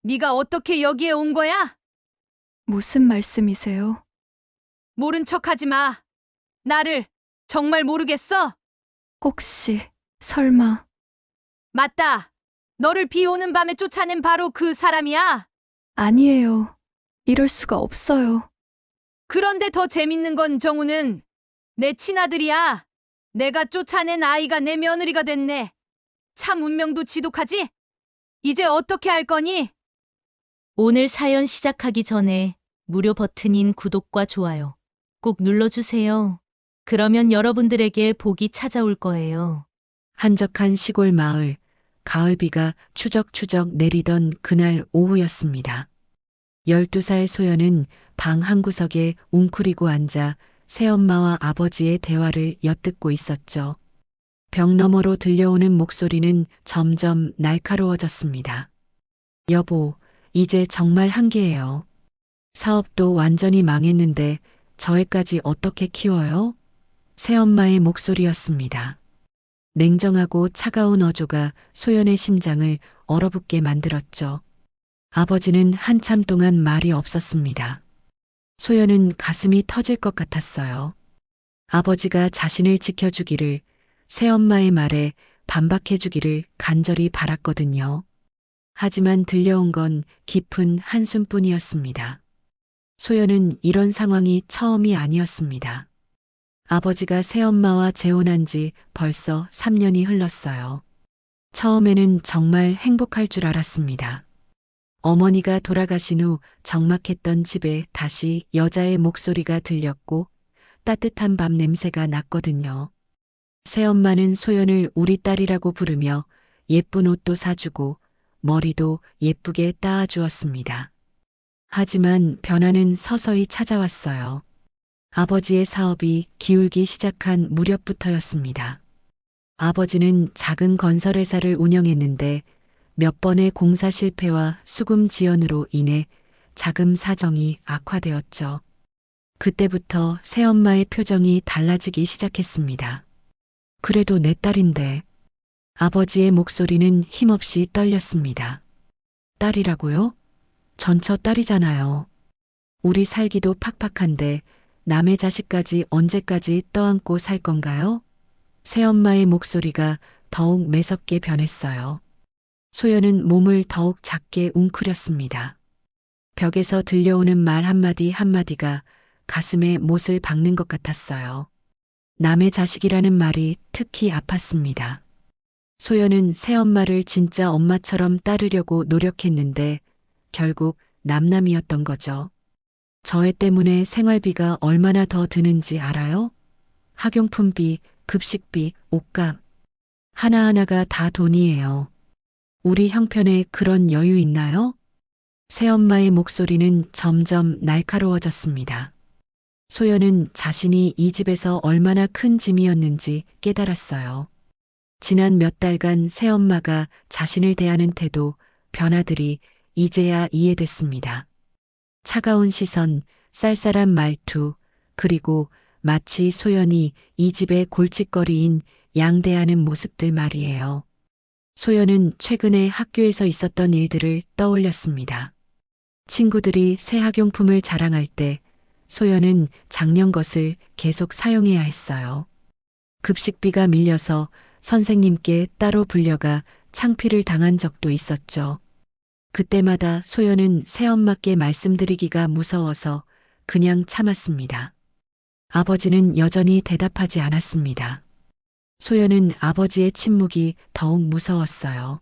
네가 어떻게 여기에 온 거야? 무슨 말씀이세요? 모른 척하지 마. 나를 정말 모르겠어? 혹시, 설마, 맞다. 너를 비 오는 밤에 쫓아낸 바로 그 사람이야. 아니에요. 이럴 수가 없어요. 그런데 더 재밌는 건 정우는 내 친아들이야. 내가 쫓아낸 아이가 내 며느리가 됐네. 참 운명도 지독하지? 이제 어떻게 할 거니? 오늘 사연 시작하기 전에 무료 버튼인 구독과 좋아요 꼭 눌러주세요. 그러면 여러분들에게 복이 찾아올 거예요. 한적한 시골 마을, 가을비가 추적추적 내리던 그날 오후였습니다. 12살 소연은 방 한구석에 웅크리고 앉아 새엄마와 아버지의 대화를 엿듣고 있었죠. 벽 너머로 들려오는 목소리는 점점 날카로워졌습니다. 여보, 이제 정말 한계예요. 사업도 완전히 망했는데 저 애까지 어떻게 키워요? 새엄마의 목소리였습니다. 냉정하고 차가운 어조가 소연의 심장을 얼어붙게 만들었죠. 아버지는 한참 동안 말이 없었습니다. 소연은 가슴이 터질 것 같았어요. 아버지가 자신을 지켜주기를, 새엄마의 말에 반박해주기를 간절히 바랐거든요. 하지만 들려온 건 깊은 한숨뿐이었습니다. 소연은 이런 상황이 처음이 아니었습니다. 아버지가 새엄마와 재혼한 지 벌써 3년이 흘렀어요. 처음에는 정말 행복할 줄 알았습니다. 어머니가 돌아가신 후 적막했던 집에 다시 여자의 목소리가 들렸고 따뜻한 밤 냄새가 났거든요. 새엄마는 소연을 우리 딸이라고 부르며 예쁜 옷도 사주고 머리도 예쁘게 따아주었습니다. 하지만 변화는 서서히 찾아왔어요. 아버지의 사업이 기울기 시작한 무렵부터였습니다. 아버지는 작은 건설회사를 운영했는데 몇 번의 공사 실패와 수금 지연으로 인해 자금 사정이 악화되었죠. 그때부터 새엄마의 표정이 달라지기 시작했습니다. 그래도 내 딸인데. 아버지의 목소리는 힘없이 떨렸습니다. 딸이라고요? 전 저 딸이잖아요. 우리 살기도 팍팍한데 남의 자식까지 언제까지 떠안고 살 건가요? 새엄마의 목소리가 더욱 매섭게 변했어요. 소연은 몸을 더욱 작게 웅크렸습니다. 벽에서 들려오는 말 한마디 한마디가 가슴에 못을 박는 것 같았어요. 남의 자식이라는 말이 특히 아팠습니다. 소연은 새엄마를 진짜 엄마처럼 따르려고 노력했는데 결국 남남이었던 거죠. 저 애 때문에 생활비가 얼마나 더 드는지 알아요? 학용품비, 급식비, 옷값. 하나하나가 다 돈이에요. 우리 형편에 그런 여유 있나요? 새엄마의 목소리는 점점 날카로워졌습니다. 소연은 자신이 이 집에서 얼마나 큰 짐이었는지 깨달았어요. 지난 몇 달간 새엄마가 자신을 대하는 태도, 변화들이 이제야 이해됐습니다. 차가운 시선, 쌀쌀한 말투, 그리고 마치 소연이 이 집의 골칫거리인 양대하는 모습들 말이에요. 소연은 최근에 학교에서 있었던 일들을 떠올렸습니다. 친구들이 새 학용품을 자랑할 때 소연은 작년 것을 계속 사용해야 했어요. 급식비가 밀려서 선생님께 따로 불려가 창피를 당한 적도 있었죠. 그때마다 소연은 새엄마께 말씀드리기가 무서워서 그냥 참았습니다. 아버지는 여전히 대답하지 않았습니다. 소연은 아버지의 침묵이 더욱 무서웠어요.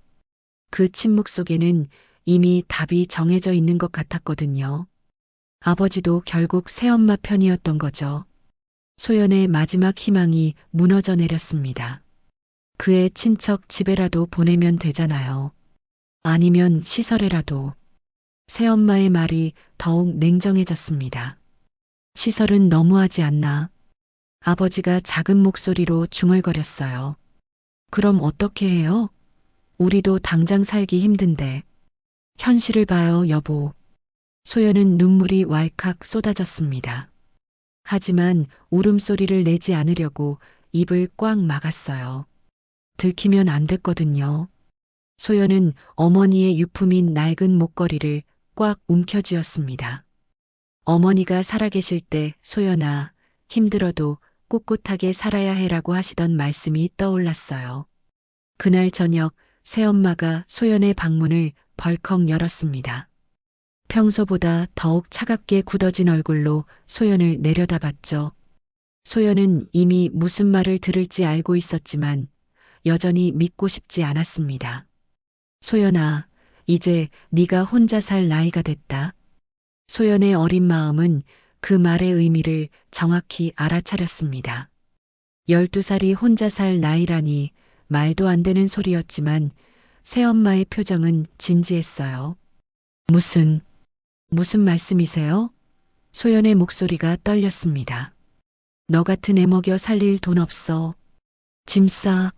그 침묵 속에는 이미 답이 정해져 있는 것 같았거든요. 아버지도 결국 새엄마 편이었던 거죠. 소연의 마지막 희망이 무너져 내렸습니다. 그의 친척 집에라도 보내면 되잖아요. 아니면 시설에라도. 새엄마의 말이 더욱 냉정해졌습니다. 시설은 너무하지 않나? 아버지가 작은 목소리로 중얼거렸어요. 그럼 어떻게 해요? 우리도 당장 살기 힘든데. 현실을 봐요, 여보. 소연은 눈물이 왈칵 쏟아졌습니다. 하지만 울음소리를 내지 않으려고 입을 꽉 막았어요. 들키면 안 됐거든요. 소연은 어머니의 유품인 낡은 목걸이를 꽉 움켜쥐었습니다. 어머니가 살아계실 때 소연아, 힘들어도 꿋꿋하게 살아야 해라고 하시던 말씀이 떠올랐어요. 그날 저녁 새엄마가 소연의 방문을 벌컥 열었습니다. 평소보다 더욱 차갑게 굳어진 얼굴로 소연을 내려다봤죠. 소연은 이미 무슨 말을 들을지 알고 있었지만 여전히 믿고 싶지 않았습니다. 소연아, 이제 네가 혼자 살 나이가 됐다. 소연의 어린 마음은 그 말의 의미를 정확히 알아차렸습니다. 12살이 혼자 살 나이라니 말도 안 되는 소리였지만 새엄마의 표정은 진지했어요. 무슨 말씀이세요? 소연의 목소리가 떨렸습니다. 너 같은 애 먹여 살릴 돈 없어. 짐 싸.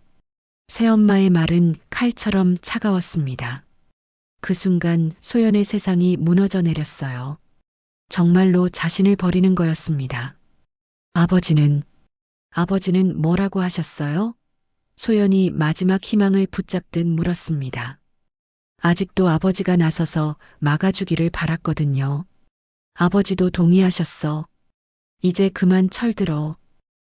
새엄마의 말은 칼처럼 차가웠습니다. 그 순간 소연의 세상이 무너져 내렸어요. 정말로 자신을 버리는 거였습니다. 아버지는 뭐라고 하셨어요? 소연이 마지막 희망을 붙잡듯 물었습니다. 아직도 아버지가 나서서 막아주기를 바랐거든요. 아버지도 동의하셨어. 이제 그만 철들어.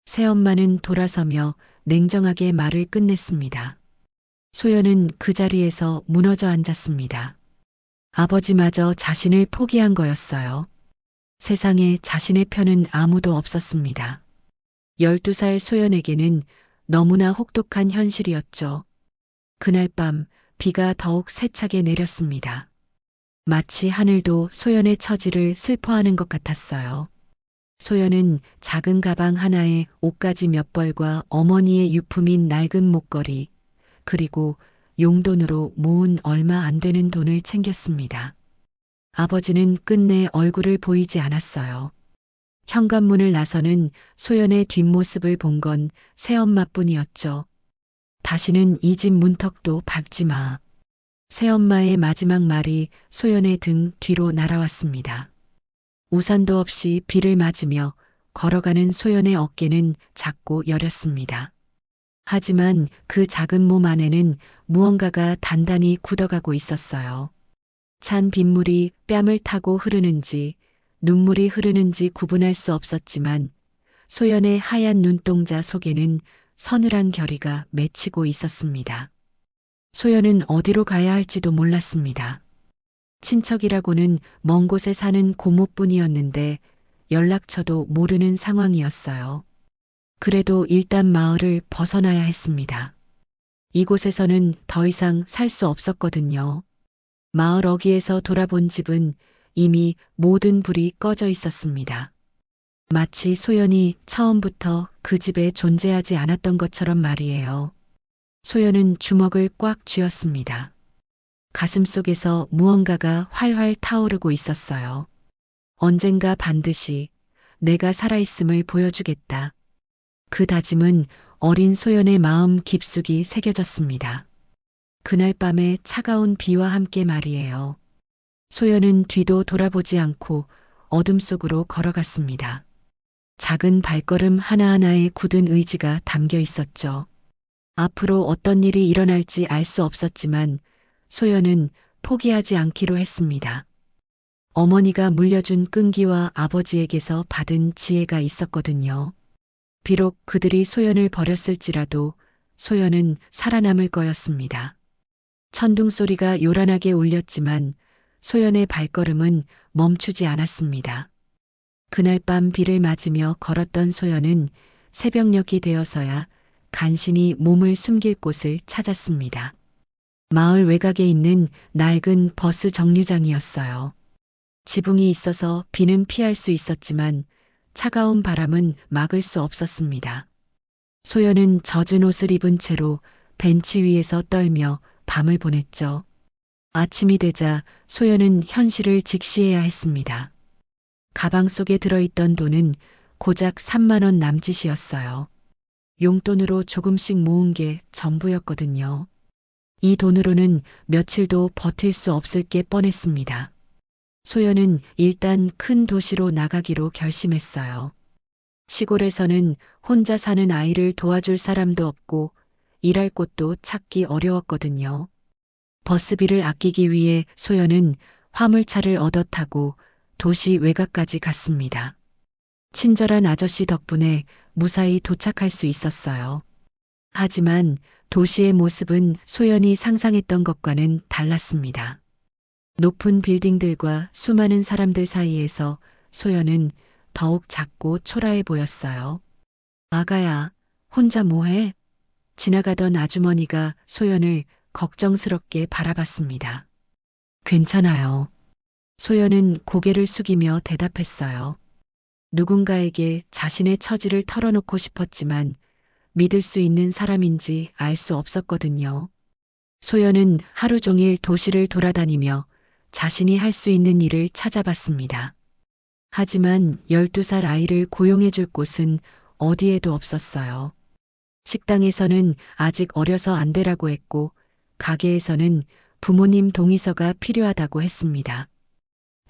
새엄마는 돌아서며 냉정하게 말을 끝냈습니다. 소연은 그 자리에서 무너져 앉았습니다. 아버지마저 자신을 포기한 거였어요. 세상에 자신의 편은 아무도 없었습니다. 12살 소연에게는 너무나 혹독한 현실이었죠. 그날 밤 비가 더욱 세차게 내렸습니다. 마치 하늘도 소연의 처지를 슬퍼하는 것 같았어요. 소연은 작은 가방 하나에 옷가지 몇 벌과 어머니의 유품인 낡은 목걸이, 그리고 용돈으로 모은 얼마 안 되는 돈을 챙겼습니다. 아버지는 끝내 얼굴을 보이지 않았어요. 현관문을 나서는 소연의 뒷모습을 본 건 새엄마뿐이었죠. 다시는 이 집 문턱도 밟지 마. 새엄마의 마지막 말이 소연의 등 뒤로 날아왔습니다. 우산도 없이 비를 맞으며 걸어가는 소연의 어깨는 작고 여렸습니다. 하지만 그 작은 몸 안에는 무언가가 단단히 굳어가고 있었어요. 찬 빗물이 뺨을 타고 흐르는지 눈물이 흐르는지 구분할 수 없었지만 소연의 하얀 눈동자 속에는 서늘한 결의가 맺히고 있었습니다. 소연은 어디로 가야 할지도 몰랐습니다. 친척이라고는 먼 곳에 사는 고모뿐이었는데 연락처도 모르는 상황이었어요. 그래도 일단 마을을 벗어나야 했습니다. 이곳에서는 더 이상 살 수 없었거든요. 마을 어귀에서 돌아본 집은 이미 모든 불이 꺼져 있었습니다. 마치 소연이 처음부터 그 집에 존재하지 않았던 것처럼 말이에요. 소연은 주먹을 꽉 쥐었습니다. 가슴 속에서 무언가가 활활 타오르고 있었어요. 언젠가 반드시 내가 살아있음을 보여주겠다. 그 다짐은 어린 소연의 마음 깊숙이 새겨졌습니다. 그날 밤의 차가운 비와 함께 말이에요. 소연은 뒤도 돌아보지 않고 어둠 속으로 걸어갔습니다. 작은 발걸음 하나하나에 굳은 의지가 담겨 있었죠. 앞으로 어떤 일이 일어날지 알 수 없었지만 소연은 포기하지 않기로 했습니다. 어머니가 물려준 끈기와 아버지에게서 받은 지혜가 있었거든요. 비록 그들이 소연을 버렸을지라도 소연은 살아남을 거였습니다. 천둥 소리가 요란하게 울렸지만 소연의 발걸음은 멈추지 않았습니다. 그날 밤 비를 맞으며 걸었던 소연은 새벽녘이 되어서야 간신히 몸을 숨길 곳을 찾았습니다. 마을 외곽에 있는 낡은 버스 정류장이었어요. 지붕이 있어서 비는 피할 수 있었지만 차가운 바람은 막을 수 없었습니다. 소연은 젖은 옷을 입은 채로 벤치 위에서 떨며 밤을 보냈죠. 아침이 되자 소연은 현실을 직시해야 했습니다. 가방 속에 들어있던 돈은 고작 3만 원 남짓이었어요. 용돈으로 조금씩 모은 게 전부였거든요. 이 돈으로는 며칠도 버틸 수 없을 게 뻔했습니다. 소연은 일단 큰 도시로 나가기로 결심했어요. 시골에서는 혼자 사는 아이를 도와줄 사람도 없고 일할 곳도 찾기 어려웠거든요. 버스비를 아끼기 위해 소연은 화물차를 얻어 타고 도시 외곽까지 갔습니다. 친절한 아저씨 덕분에 무사히 도착할 수 있었어요. 하지만 도시의 모습은 소연이 상상했던 것과는 달랐습니다. 높은 빌딩들과 수많은 사람들 사이에서 소연은 더욱 작고 초라해 보였어요. 아가야, 혼자 뭐해? 지나가던 아주머니가 소연을 걱정스럽게 바라봤습니다. 괜찮아요. 소연은 고개를 숙이며 대답했어요. 누군가에게 자신의 처지를 털어놓고 싶었지만 믿을 수 있는 사람인지 알 수 없었거든요. 소연은 하루 종일 도시를 돌아다니며 자신이 할 수 있는 일을 찾아봤습니다. 하지만 12살 아이를 고용해 줄 곳은 어디에도 없었어요. 식당에서는 아직 어려서 안 되라고 했고, 가게에서는 부모님 동의서가 필요하다고 했습니다.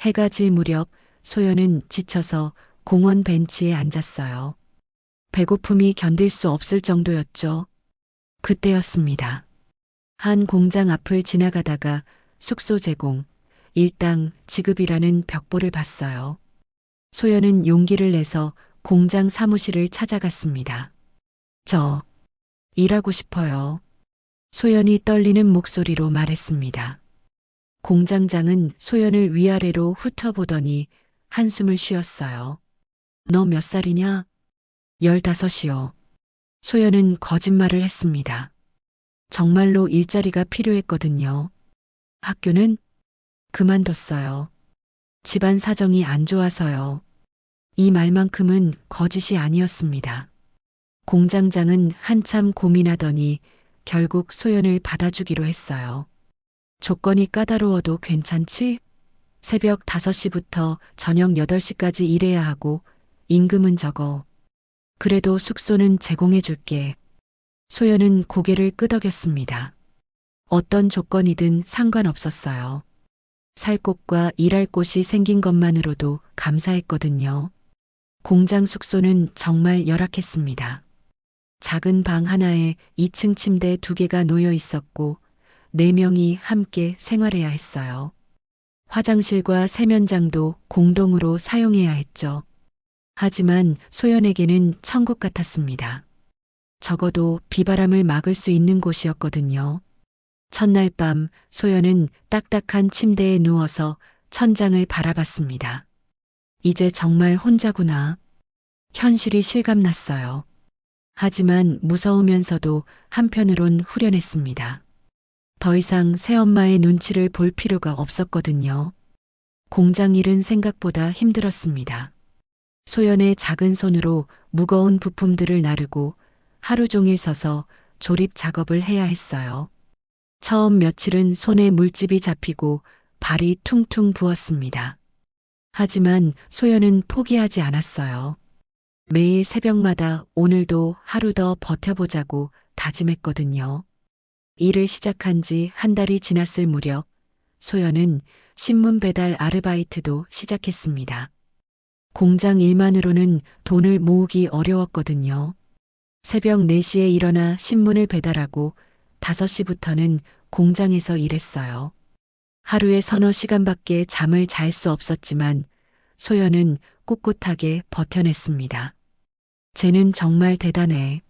해가 질 무렵 소연은 지쳐서 공원 벤치에 앉았어요. 배고픔이 견딜 수 없을 정도였죠. 그때였습니다. 한 공장 앞을 지나가다가 숙소 제공, 일당 지급이라는 벽보를 봤어요. 소연은 용기를 내서 공장 사무실을 찾아갔습니다. 저, 일하고 싶어요. 소연이 떨리는 목소리로 말했습니다. 공장장은 소연을 위아래로 훑어보더니 한숨을 쉬었어요. 너 몇 살이냐? 15이요. 소연은 거짓말을 했습니다. 정말로 일자리가 필요했거든요. 학교는 그만뒀어요. 집안 사정이 안 좋아서요. 이 말만큼은 거짓이 아니었습니다. 공장장은 한참 고민하더니 결국 소연을 받아주기로 했어요. 조건이 까다로워도 괜찮지? 새벽 5시부터 저녁 8시까지 일해야 하고 임금은 적어. 그래도 숙소는 제공해 줄게. 소연은 고개를 끄덕였습니다. 어떤 조건이든 상관없었어요. 살 곳과 일할 곳이 생긴 것만으로도 감사했거든요. 공장 숙소는 정말 열악했습니다. 작은 방 하나에 2층 침대 2개가 놓여 있었고 4명이 함께 생활해야 했어요. 화장실과 세면장도 공동으로 사용해야 했죠. 하지만 소연에게는 천국 같았습니다. 적어도 비바람을 막을 수 있는 곳이었거든요. 첫날 밤 소연은 딱딱한 침대에 누워서 천장을 바라봤습니다. 이제 정말 혼자구나. 현실이 실감났어요. 하지만 무서우면서도 한편으론 후련했습니다. 더 이상 새엄마의 눈치를 볼 필요가 없었거든요. 공장 일은 생각보다 힘들었습니다. 소연의 작은 손으로 무거운 부품들을 나르고 하루 종일 서서 조립 작업을 해야 했어요. 처음 며칠은 손에 물집이 잡히고 발이 퉁퉁 부었습니다. 하지만 소연은 포기하지 않았어요. 매일 새벽마다 오늘도 하루 더 버텨보자고 다짐했거든요. 일을 시작한 지 한 달이 지났을 무렵 소연은 신문 배달 아르바이트도 시작했습니다. 공장 일만으로는 돈을 모으기 어려웠거든요. 새벽 4시에 일어나 신문을 배달하고 5시부터는 공장에서 일했어요. 하루에 서너 시간밖에 잠을 잘 수 없었지만 소연은 꿋꿋하게 버텨냈습니다. 쟤는 정말 대단해.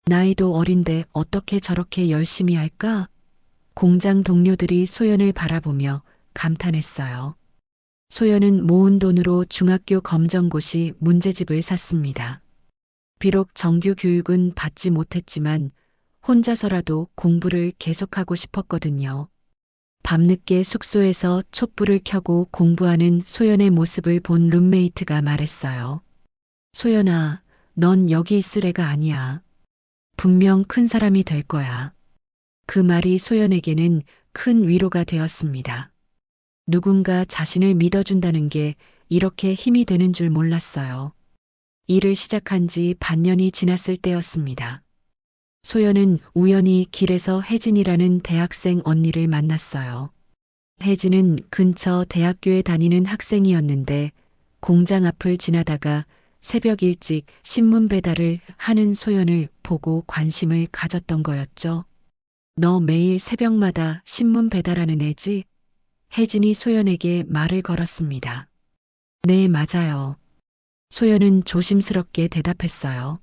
나이도 어린데 어떻게 저렇게 열심히 할까? 공장 동료들이 소연을 바라보며 감탄했어요. 소연은 모은 돈으로 중학교 검정고시 문제집을 샀습니다. 비록 정규 교육은 받지 못했지만 혼자서라도 공부를 계속하고 싶었거든요. 밤늦게 숙소에서 촛불을 켜고 공부하는 소연의 모습을 본 룸메이트가 말했어요. 소연아, 넌 여기 있을 애가 아니야. 분명 큰 사람이 될 거야. 그 말이 소연에게는 큰 위로가 되었습니다. 누군가 자신을 믿어준다는 게 이렇게 힘이 되는 줄 몰랐어요. 일을 시작한 지 반년이 지났을 때였습니다. 소연은 우연히 길에서 혜진이라는 대학생 언니를 만났어요. 혜진은 근처 대학교에 다니는 학생이었는데 공장 앞을 지나다가 새벽 일찍 신문 배달을 하는 소연을 보고 관심을 가졌던 거였죠. 너 매일 새벽마다 신문 배달하는 애지? 혜진이 소연에게 말을 걸었습니다. 네, 맞아요. 소연은 조심스럽게 대답했어요.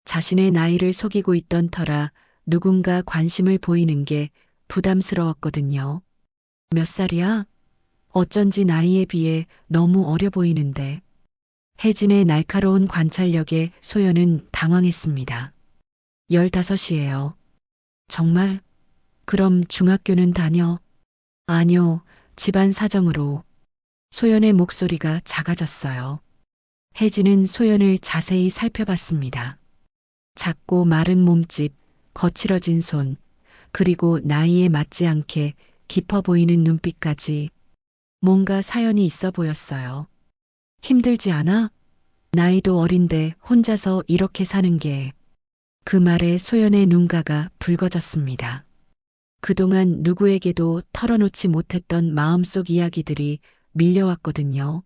자신의 나이를 속이고 있던 터라 누군가 관심을 보이는 게 부담스러웠거든요. 몇 살이야? 어쩐지 나이에 비해 너무 어려 보이는데. 혜진의 날카로운 관찰력에 소연은 당황했습니다. 15이에요. 정말? 그럼 중학교는 다녀? 아니요, 집안 사정으로. 소연의 목소리가 작아졌어요. 혜진은 소연을 자세히 살펴봤습니다. 작고 마른 몸집, 거칠어진 손, 그리고 나이에 맞지 않게 깊어 보이는 눈빛까지 뭔가 사연이 있어 보였어요. 힘들지 않아? 나이도 어린데 혼자서 이렇게 사는 게. 그 말에 소연의 눈가가 붉어졌습니다. 그동안 누구에게도 털어놓지 못했던 마음속 이야기들이 밀려왔거든요.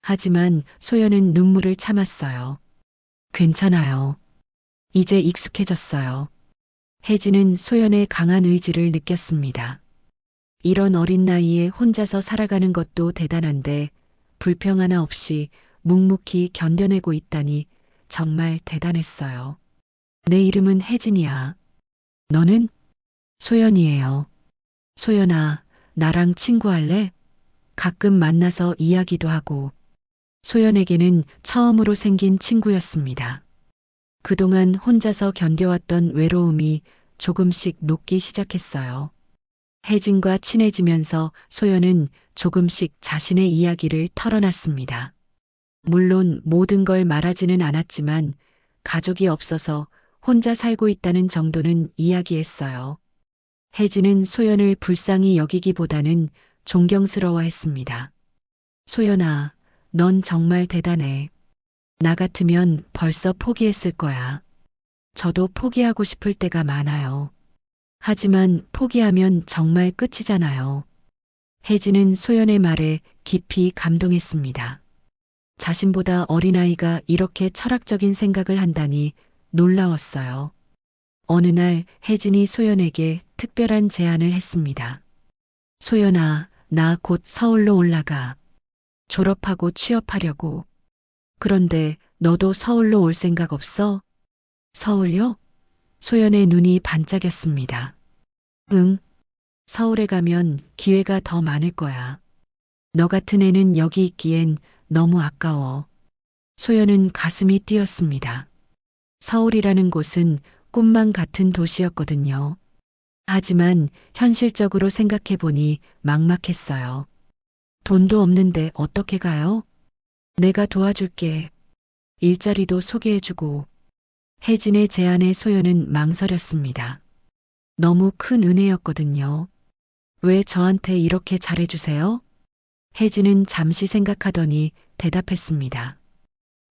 하지만 소연은 눈물을 참았어요. 괜찮아요. 이제 익숙해졌어요. 혜진은 소연의 강한 의지를 느꼈습니다. 이런 어린 나이에 혼자서 살아가는 것도 대단한데 불평 하나 없이 묵묵히 견뎌내고 있다니 정말 대단했어요. 내 이름은 혜진이야. 너는? 소연이에요. 소연아, 나랑 친구할래? 가끔 만나서 이야기도 하고. 소연에게는 처음으로 생긴 친구였습니다. 그동안 혼자서 견뎌왔던 외로움이 조금씩 녹기 시작했어요. 혜진과 친해지면서 소연은 조금씩 자신의 이야기를 털어놨습니다. 물론 모든 걸 말하지는 않았지만 가족이 없어서 혼자 살고 있다는 정도는 이야기했어요. 혜진은 소연을 불쌍히 여기기보다는 존경스러워했습니다. 소연아, 넌 정말 대단해. 나 같으면 벌써 포기했을 거야. 저도 포기하고 싶을 때가 많아요. 하지만 포기하면 정말 끝이잖아요. 혜진은 소연의 말에 깊이 감동했습니다. 자신보다 어린아이가 이렇게 철학적인 생각을 한다니 놀라웠어요. 어느 날 혜진이 소연에게 특별한 제안을 했습니다. 소연아, 나 곧 서울로 올라가. 졸업하고 취업하려고. 그런데 너도 서울로 올 생각 없어? 서울요? 소연의 눈이 반짝였습니다. 응. 서울에 가면 기회가 더 많을 거야. 너 같은 애는 여기 있기엔 너무 아까워. 소연은 가슴이 뛰었습니다. 서울이라는 곳은 꿈만 같은 도시였거든요. 하지만 현실적으로 생각해 보니 막막했어요. 돈도 없는데 어떻게 가요? 내가 도와줄게. 일자리도 소개해주고. 혜진의 제안에 소연은 망설였습니다. 너무 큰 은혜였거든요. 왜 저한테 이렇게 잘해주세요? 혜진은 잠시 생각하더니 대답했습니다.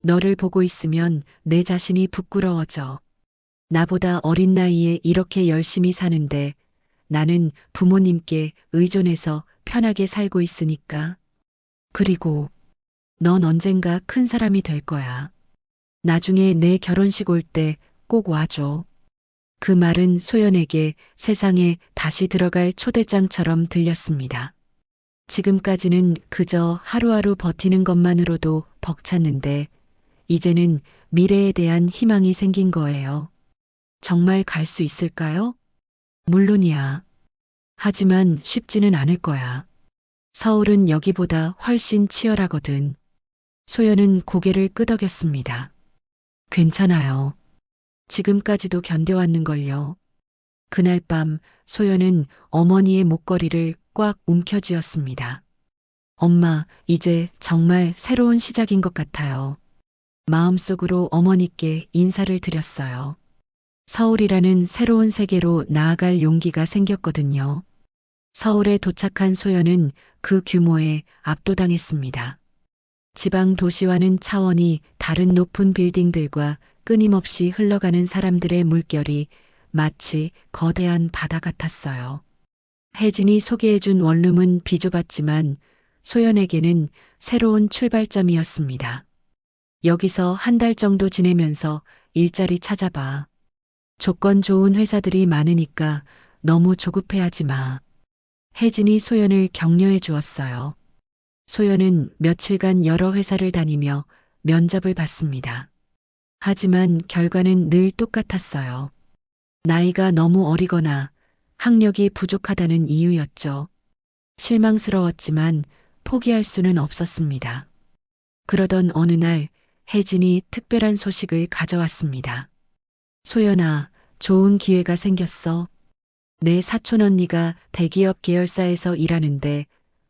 너를 보고 있으면 내 자신이 부끄러워져. 나보다 어린 나이에 이렇게 열심히 사는데 나는 부모님께 의존해서 편하게 살고 있으니까. 그리고 넌 언젠가 큰 사람이 될 거야. 나중에 내 결혼식 올 때 꼭 와줘. 그 말은 소연에게 세상에 다시 들어갈 초대장처럼 들렸습니다. 지금까지는 그저 하루하루 버티는 것만으로도 벅찼는데 이제는 미래에 대한 희망이 생긴 거예요. 정말 갈 수 있을까요? 물론이야. 하지만 쉽지는 않을 거야. 서울은 여기보다 훨씬 치열하거든. 소연은 고개를 끄덕였습니다. 괜찮아요. 지금까지도 견뎌왔는걸요. 그날 밤 소연은 어머니의 목걸이를 꽉 움켜쥐었습니다. 엄마, 이제 정말 새로운 시작인 것 같아요. 마음속으로 어머니께 인사를 드렸어요. 서울이라는 새로운 세계로 나아갈 용기가 생겼거든요. 서울에 도착한 소연은 그 규모에 압도당했습니다. 지방 도시와는 차원이 다른 높은 빌딩들과 끊임없이 흘러가는 사람들의 물결이 마치 거대한 바다 같았어요. 혜진이 소개해준 원룸은 비좁았지만 소연에게는 새로운 출발점이었습니다. 여기서 한 달 정도 지내면서 일자리 찾아봐. 조건 좋은 회사들이 많으니까 너무 조급해하지 마. 혜진이 소연을 격려해 주었어요. 소연은 며칠간 여러 회사를 다니며 면접을 봤습니다. 하지만 결과는 늘 똑같았어요. 나이가 너무 어리거나 학력이 부족하다는 이유였죠. 실망스러웠지만 포기할 수는 없었습니다. 그러던 어느 날 혜진이 특별한 소식을 가져왔습니다. 소연아, 좋은 기회가 생겼어. 내 사촌 언니가 대기업 계열사에서 일하는데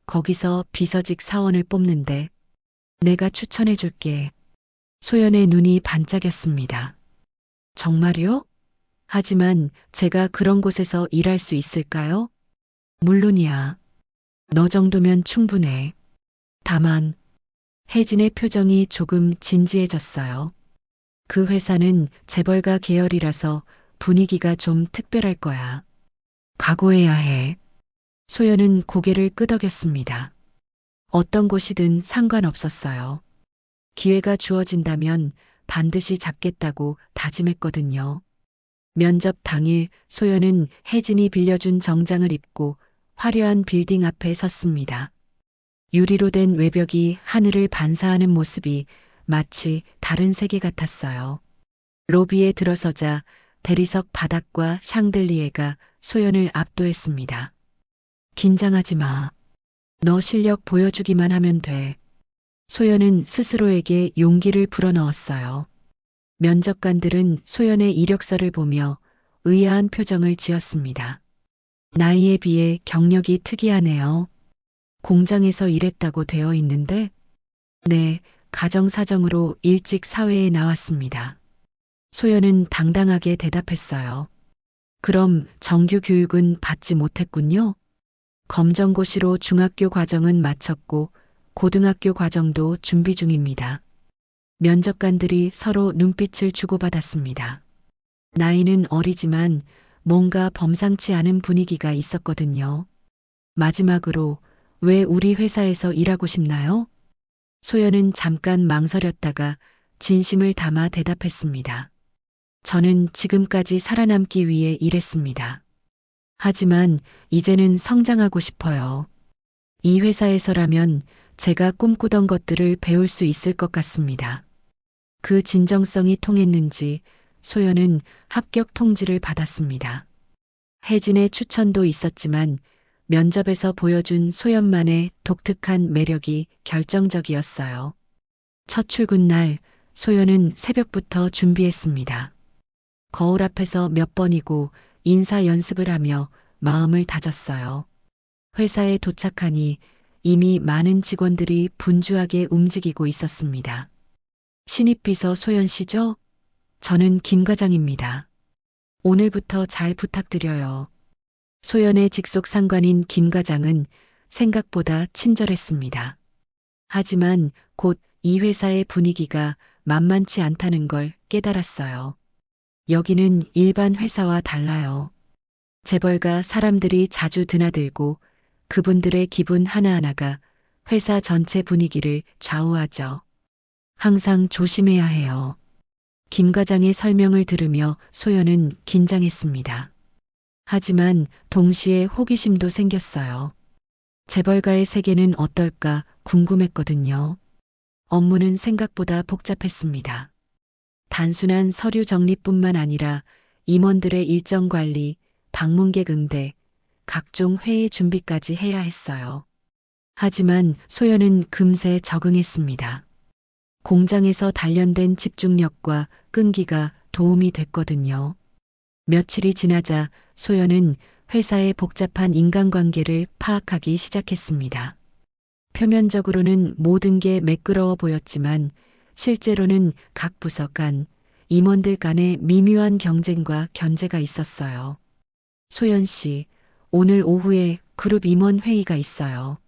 거기서 비서직 사원을 뽑는데 내가 추천해 줄게. 소연의 눈이 반짝였습니다. 정말요? 하지만 제가 그런 곳에서 일할 수 있을까요? 물론이야. 너 정도면 충분해. 다만 혜진의 표정이 조금 진지해졌어요. 그 회사는 재벌가 계열이라서 분위기가 좀 특별할 거야. 각오해야 해. 소연은 고개를 끄덕였습니다. 어떤 곳이든 상관없었어요. 기회가 주어진다면 반드시 잡겠다고 다짐했거든요. 면접 당일 소연은 혜진이 빌려준 정장을 입고 화려한 빌딩 앞에 섰습니다. 유리로 된 외벽이 하늘을 반사하는 모습이 마치 다른 세계 같았어요. 로비에 들어서자 대리석 바닥과 샹들리에가 소연을 압도했습니다. 긴장하지 마. 너 실력 보여주기만 하면 돼. 소연은 스스로에게 용기를 불어넣었어요. 면접관들은 소연의 이력서를 보며 의아한 표정을 지었습니다. 나이에 비해 경력이 특이하네요. 공장에서 일했다고 되어 있는데, 네, 가정사정으로 일찍 사회에 나왔습니다. 소연은 당당하게 대답했어요. 그럼 정규 교육은 받지 못했군요. 검정고시로 중학교 과정은 마쳤고 고등학교 과정도 준비 중입니다. 면접관들이 서로 눈빛을 주고받았습니다. 나이는 어리지만 뭔가 범상치 않은 분위기가 있었거든요. 마지막으로 왜 우리 회사에서 일하고 싶나요? 소연은 잠깐 망설였다가 진심을 담아 대답했습니다. 저는 지금까지 살아남기 위해 일했습니다. 하지만 이제는 성장하고 싶어요. 이 회사에서라면 제가 꿈꾸던 것들을 배울 수 있을 것 같습니다. 그 진정성이 통했는지 소연은 합격 통지를 받았습니다. 혜진의 추천도 있었지만 면접에서 보여준 소연만의 독특한 매력이 결정적이었어요. 첫 출근 날 소연은 새벽부터 준비했습니다. 거울 앞에서 몇 번이고 인사 연습을 하며 마음을 다졌어요. 회사에 도착하니 이미 많은 직원들이 분주하게 움직이고 있었습니다. 신입비서 소연 씨죠? 저는 김 과장입니다. 오늘부터 잘 부탁드려요. 소연의 직속 상관인 김 과장은 생각보다 친절했습니다. 하지만 곧 이 회사의 분위기가 만만치 않다는 걸 깨달았어요. 여기는 일반 회사와 달라요. 재벌가 사람들이 자주 드나들고 그분들의 기분 하나하나가 회사 전체 분위기를 좌우하죠. 항상 조심해야 해요. 김 과장의 설명을 들으며 소연은 긴장했습니다. 하지만 동시에 호기심도 생겼어요. 재벌가의 세계는 어떨까 궁금했거든요. 업무는 생각보다 복잡했습니다. 단순한 서류 정리뿐만 아니라 임원들의 일정 관리, 방문객 응대, 각종 회의 준비까지 해야 했어요. 하지만 소연은 금세 적응했습니다. 공장에서 단련된 집중력과 끈기가 도움이 됐거든요. 며칠이 지나자 소연은 회사의 복잡한 인간관계를 파악하기 시작했습니다. 표면적으로는 모든 게 매끄러워 보였지만 실제로는 각 부서 간, 임원들 간의 미묘한 경쟁과 견제가 있었어요. 소연 씨, 오늘 오후에 그룹 임원 회의가 있어요.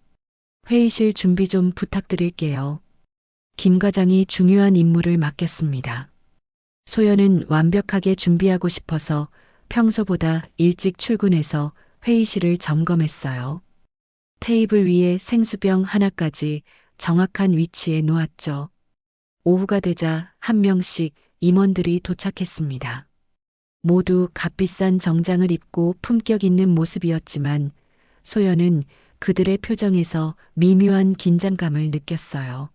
회의실 준비 좀 부탁드릴게요. 김 과장이 중요한 임무를 맡겼습니다. 소연은 완벽하게 준비하고 싶어서 평소보다 일찍 출근해서 회의실을 점검했어요. 테이블 위에 생수병 하나까지 정확한 위치에 놓았죠. 오후가 되자 한 명씩 임원들이 도착했습니다. 모두 값비싼 정장을 입고 품격 있는 모습이었지만 소연은 그들의 표정에서 미묘한 긴장감을 느꼈어요.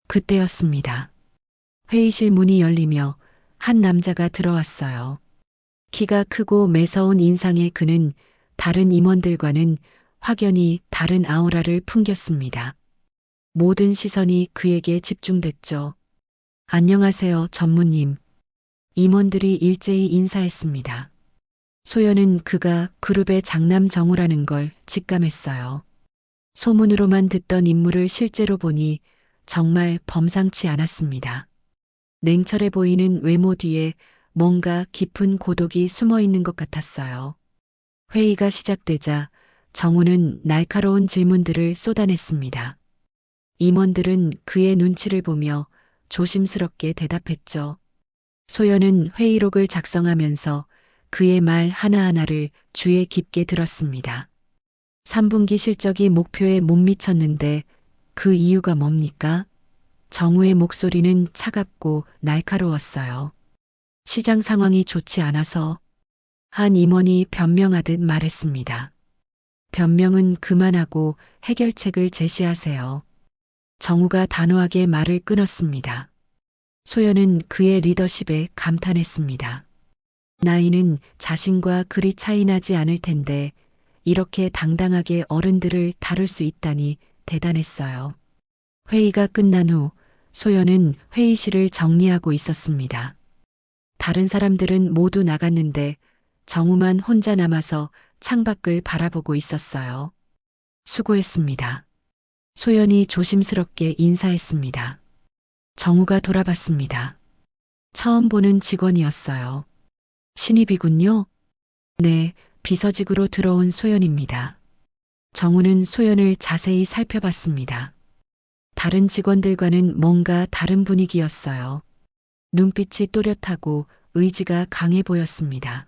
그때였습니다. 회의실 문이 열리며 한 남자가 들어왔어요. 키가 크고 매서운 인상의 그는 다른 임원들과는 확연히 다른 아우라를 풍겼습니다. 모든 시선이 그에게 집중됐죠. 안녕하세요, 전무님. 임원들이 일제히 인사했습니다. 소연은 그가 그룹의 장남 정우라는 걸 직감했어요. 소문으로만 듣던 인물을 실제로 보니 정말 범상치 않았습니다. 냉철해 보이는 외모 뒤에 뭔가 깊은 고독이 숨어 있는 것 같았어요. 회의가 시작되자 정우는 날카로운 질문들을 쏟아냈습니다. 임원들은 그의 눈치를 보며 조심스럽게 대답했죠. 소연은 회의록을 작성하면서 그의 말 하나하나를 주의 깊게 들었습니다. 3분기 실적이 목표에 못 미쳤는데 그 이유가 뭡니까? 정우의 목소리는 차갑고 날카로웠어요. 시장 상황이 좋지 않아서 한 임원이 변명하듯 말했습니다. 변명은 그만하고 해결책을 제시하세요. 정우가 단호하게 말을 끊었습니다. 소연은 그의 리더십에 감탄했습니다. 나이는 자신과 그리 차이 나지 않을 텐데 이렇게 당당하게 어른들을 다룰 수 있다니 대단했어요. 회의가 끝난 후 소연은 회의실을 정리하고 있었습니다. 다른 사람들은 모두 나갔는데 정우만 혼자 남아서 창밖을 바라보고 있었어요. 수고했습니다. 소연이 조심스럽게 인사했습니다. 정우가 돌아봤습니다. 처음 보는 직원이었어요. 신입이군요. 네, 비서직으로 들어온 소연입니다. 정우는 소연을 자세히 살펴봤습니다. 다른 직원들과는 뭔가 다른 분위기였어요. 눈빛이 또렷하고 의지가 강해 보였습니다.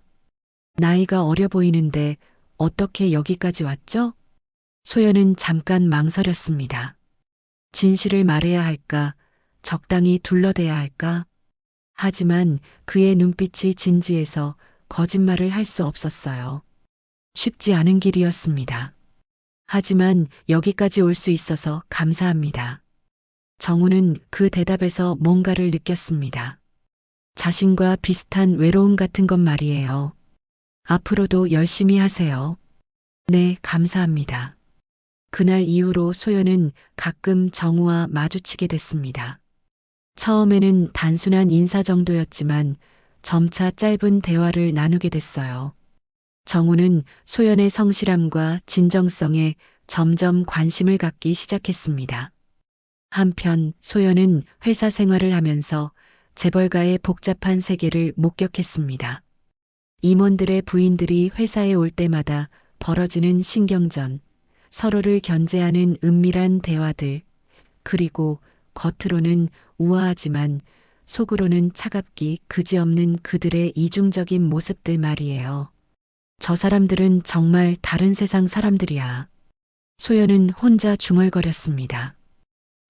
나이가 어려 보이는데 어떻게 여기까지 왔죠? 소연은 잠깐 망설였습니다. 진실을 말해야 할까? 적당히 둘러대야 할까? 하지만 그의 눈빛이 진지해서 거짓말을 할 수 없었어요. 쉽지 않은 길이었습니다. 하지만 여기까지 올 수 있어서 감사합니다. 정우는 그 대답에서 뭔가를 느꼈습니다. 자신과 비슷한 외로움 같은 것 말이에요. 앞으로도 열심히 하세요. 네, 감사합니다. 그날 이후로 소연은 가끔 정우와 마주치게 됐습니다. 처음에는 단순한 인사 정도였지만 점차 짧은 대화를 나누게 됐어요. 정우는 소연의 성실함과 진정성에 점점 관심을 갖기 시작했습니다. 한편 소연은 회사 생활을 하면서 재벌가의 복잡한 세계를 목격했습니다. 임원들의 부인들이 회사에 올 때마다 벌어지는 신경전, 서로를 견제하는 은밀한 대화들, 그리고 겉으로는 우아하지만 속으로는 차갑기 그지없는 그들의 이중적인 모습들 말이에요. 저 사람들은 정말 다른 세상 사람들이야. 소연은 혼자 중얼거렸습니다.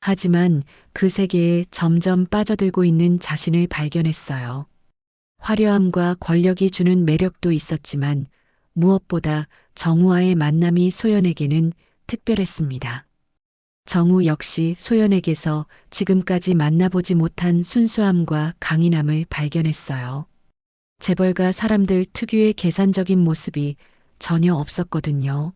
하지만 그 세계에 점점 빠져들고 있는 자신을 발견했어요. 화려함과 권력이 주는 매력도 있었지만 무엇보다 정우와의 만남이 소연에게는 특별했습니다. 정우 역시 소연에게서 지금까지 만나보지 못한 순수함과 강인함을 발견했어요. 재벌가 사람들 특유의 계산적인 모습이 전혀 없었거든요.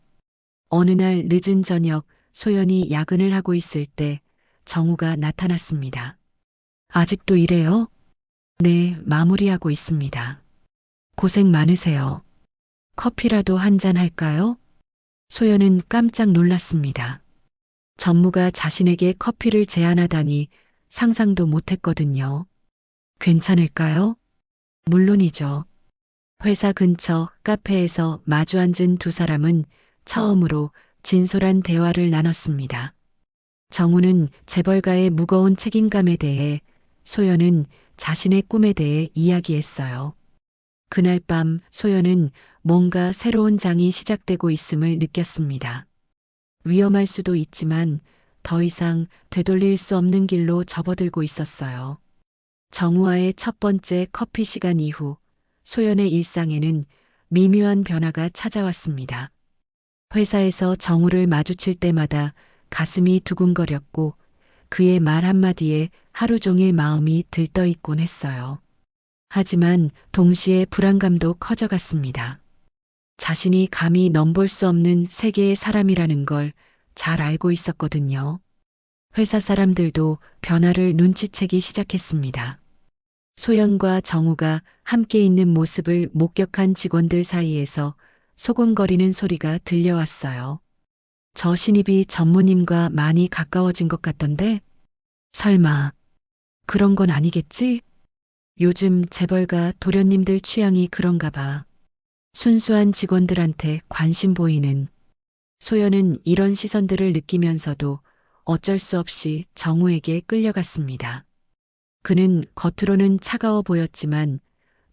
어느 날 늦은 저녁 소연이 야근을 하고 있을 때 정우가 나타났습니다. 아직도 이래요? 네, 마무리하고 있습니다. 고생 많으세요. 커피라도 한 잔 할까요? 소연은 깜짝 놀랐습니다. 전무가 자신에게 커피를 제안하다니 상상도 못했거든요. 괜찮을까요? 물론이죠. 회사 근처 카페에서 마주 앉은 두 사람은 처음으로 진솔한 대화를 나눴습니다. 정우는 재벌가의 무거운 책임감에 대해, 소연은 자신의 꿈에 대해 이야기했어요. 그날 밤 소연은 뭔가 새로운 장이 시작되고 있음을 느꼈습니다. 위험할 수도 있지만 더 이상 되돌릴 수 없는 길로 접어들고 있었어요. 정우와의 첫 번째 커피 시간 이후 소연의 일상에는 미묘한 변화가 찾아왔습니다. 회사에서 정우를 마주칠 때마다 가슴이 두근거렸고 그의 말 한마디에 하루 종일 마음이 들떠있곤 했어요. 하지만 동시에 불안감도 커져갔습니다. 자신이 감히 넘볼 수 없는 세계의 사람이라는 걸 잘 알고 있었거든요. 회사 사람들도 변화를 눈치채기 시작했습니다. 소연과 정우가 함께 있는 모습을 목격한 직원들 사이에서 소곤거리는 소리가 들려왔어요. 저 신입이 전무님과 많이 가까워진 것 같던데? 설마 그런 건 아니겠지? 요즘 재벌가 도련님들 취향이 그런가 봐. 순수한 직원들한테 관심 보이는. 소연은 이런 시선들을 느끼면서도 어쩔 수 없이 정우에게 끌려갔습니다. 그는 겉으로는 차가워 보였지만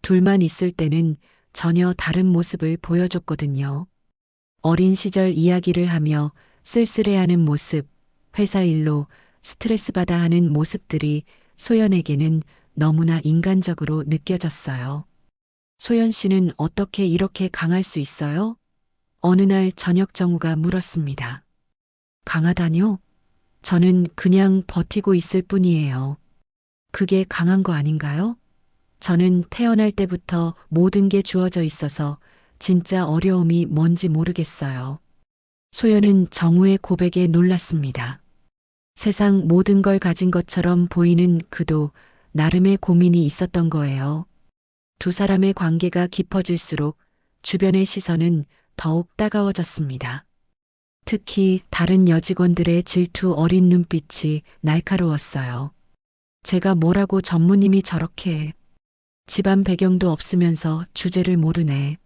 둘만 있을 때는 전혀 다른 모습을 보여줬거든요. 어린 시절 이야기를 하며 쓸쓸해하는 모습, 회사 일로 스트레스 받아 하는 모습들이 소연에게는 너무나 인간적으로 느껴졌어요. 소연 씨는 어떻게 이렇게 강할 수 있어요? 어느 날 저녁 정우가 물었습니다. 강하다뇨? 저는 그냥 버티고 있을 뿐이에요. 그게 강한 거 아닌가요? 저는 태어날 때부터 모든 게 주어져 있어서 진짜 어려움이 뭔지 모르겠어요. 소연은 정우의 고백에 놀랐습니다. 세상 모든 걸 가진 것처럼 보이는 그도 나름의 고민이 있었던 거예요. 두 사람의 관계가 깊어질수록 주변의 시선은 더욱 따가워졌습니다. 특히 다른 여직원들의 질투 어린 눈빛이 날카로웠어요. 제가 뭐라고 전무님이 저렇게 집안 배경도 없으면서 주제를 모르네.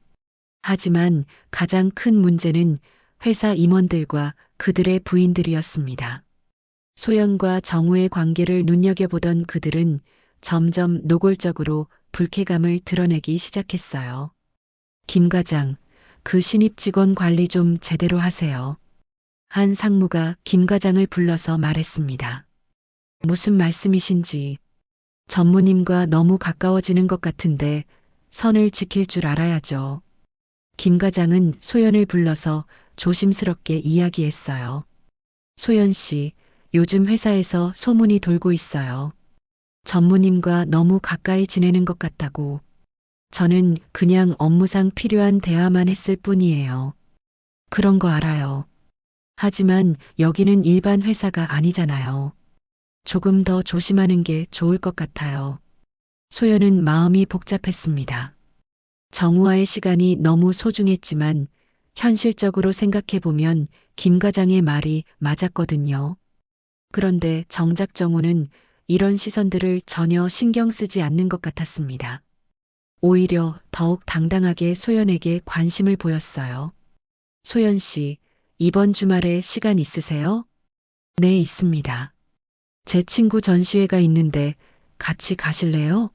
하지만 가장 큰 문제는 회사 임원들과 그들의 부인들이었습니다. 소연과 정우의 관계를 눈여겨보던 그들은 점점 노골적으로 불쾌감을 드러내기 시작했어요. 김 과장, 그 신입 직원 관리 좀 제대로 하세요. 한 상무가 김 과장을 불러서 말했습니다. 무슨 말씀이신지. 전무님과 너무 가까워지는 것 같은데 선을 지킬 줄 알아야죠. 김 과장은 소연을 불러서 조심스럽게 이야기했어요. 소연 씨, 요즘 회사에서 소문이 돌고 있어요. 전무님과 너무 가까이 지내는 것 같다고. 저는 그냥 업무상 필요한 대화만 했을 뿐이에요. 그런 거 알아요. 하지만 여기는 일반 회사가 아니잖아요. 조금 더 조심하는 게 좋을 것 같아요. 소연은 마음이 복잡했습니다. 정우와의 시간이 너무 소중했지만 현실적으로 생각해보면 김 과장의 말이 맞았거든요. 그런데 정작 정우는 이런 시선들을 전혀 신경 쓰지 않는 것 같았습니다. 오히려 더욱 당당하게 소연에게 관심을 보였어요. 소연 씨, 이번 주말에 시간 있으세요? 네, 있습니다. 제 친구 전시회가 있는데 같이 가실래요?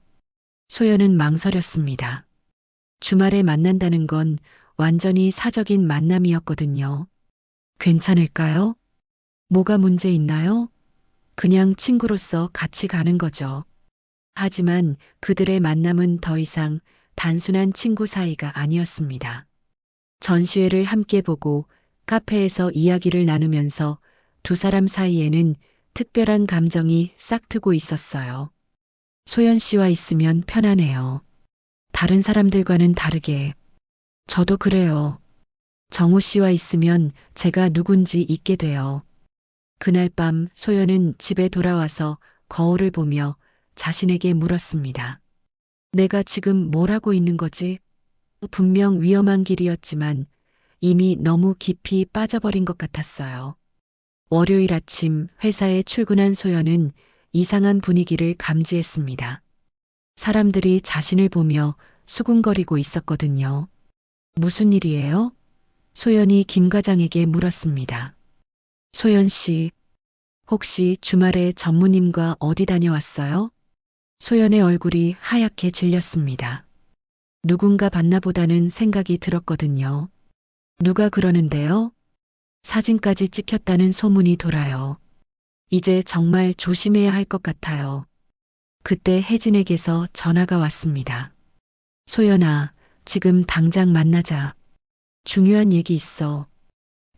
소연은 망설였습니다. 주말에 만난다는 건 완전히 사적인 만남이었거든요. 괜찮을까요? 뭐가 문제 있나요? 그냥 친구로서 같이 가는 거죠. 하지만 그들의 만남은 더 이상 단순한 친구 사이가 아니었습니다. 전시회를 함께 보고 카페에서 이야기를 나누면서 두 사람 사이에는 특별한 감정이 싹트고 있었어요. 소연 씨와 있으면 편하네요. 다른 사람들과는 다르게. 저도 그래요. 정우 씨와 있으면 제가 누군지 잊게 돼요. 그날 밤 소연은 집에 돌아와서 거울을 보며 자신에게 물었습니다. 내가 지금 뭘 하고 있는 거지? 분명 위험한 길이었지만 이미 너무 깊이 빠져버린 것 같았어요. 월요일 아침 회사에 출근한 소연은 이상한 분위기를 감지했습니다. 사람들이 자신을 보며 수군거리고 있었거든요. 무슨 일이에요? 소연이 김 과장에게 물었습니다. 소연 씨, 혹시 주말에 전무님과 어디 다녀왔어요? 소연의 얼굴이 하얗게 질렸습니다. 누군가 봤나 보다는 생각이 들었거든요. 누가 그러는데요? 사진까지 찍혔다는 소문이 돌아요. 이제 정말 조심해야 할 것 같아요. 그때 혜진에게서 전화가 왔습니다. 소연아, 지금 당장 만나자. 중요한 얘기 있어.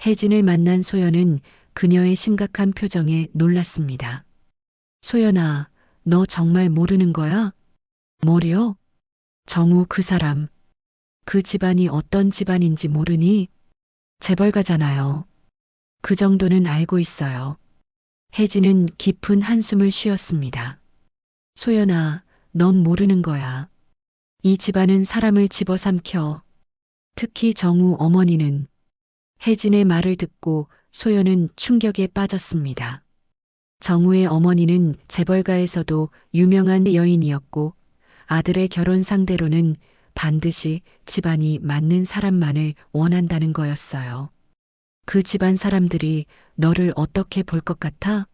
혜진을 만난 소연은 그녀의 심각한 표정에 놀랐습니다. 소연아, 너 정말 모르는 거야? 뭐려? 정우 그 사람. 그 집안이 어떤 집안인지 모르니? 재벌가잖아요. 그 정도는 알고 있어요. 혜진은 깊은 한숨을 쉬었습니다. 소연아, 넌 모르는 거야. 이 집안은 사람을 집어삼켜. 특히 정우 어머니는. 혜진의 말을 듣고 소연은 충격에 빠졌습니다. 정우의 어머니는 재벌가에서도 유명한 여인이었고 아들의 결혼 상대로는 반드시 집안이 맞는 사람만을 원한다는 거였어요. 그 집안 사람들이 너를 어떻게 볼 것 같아?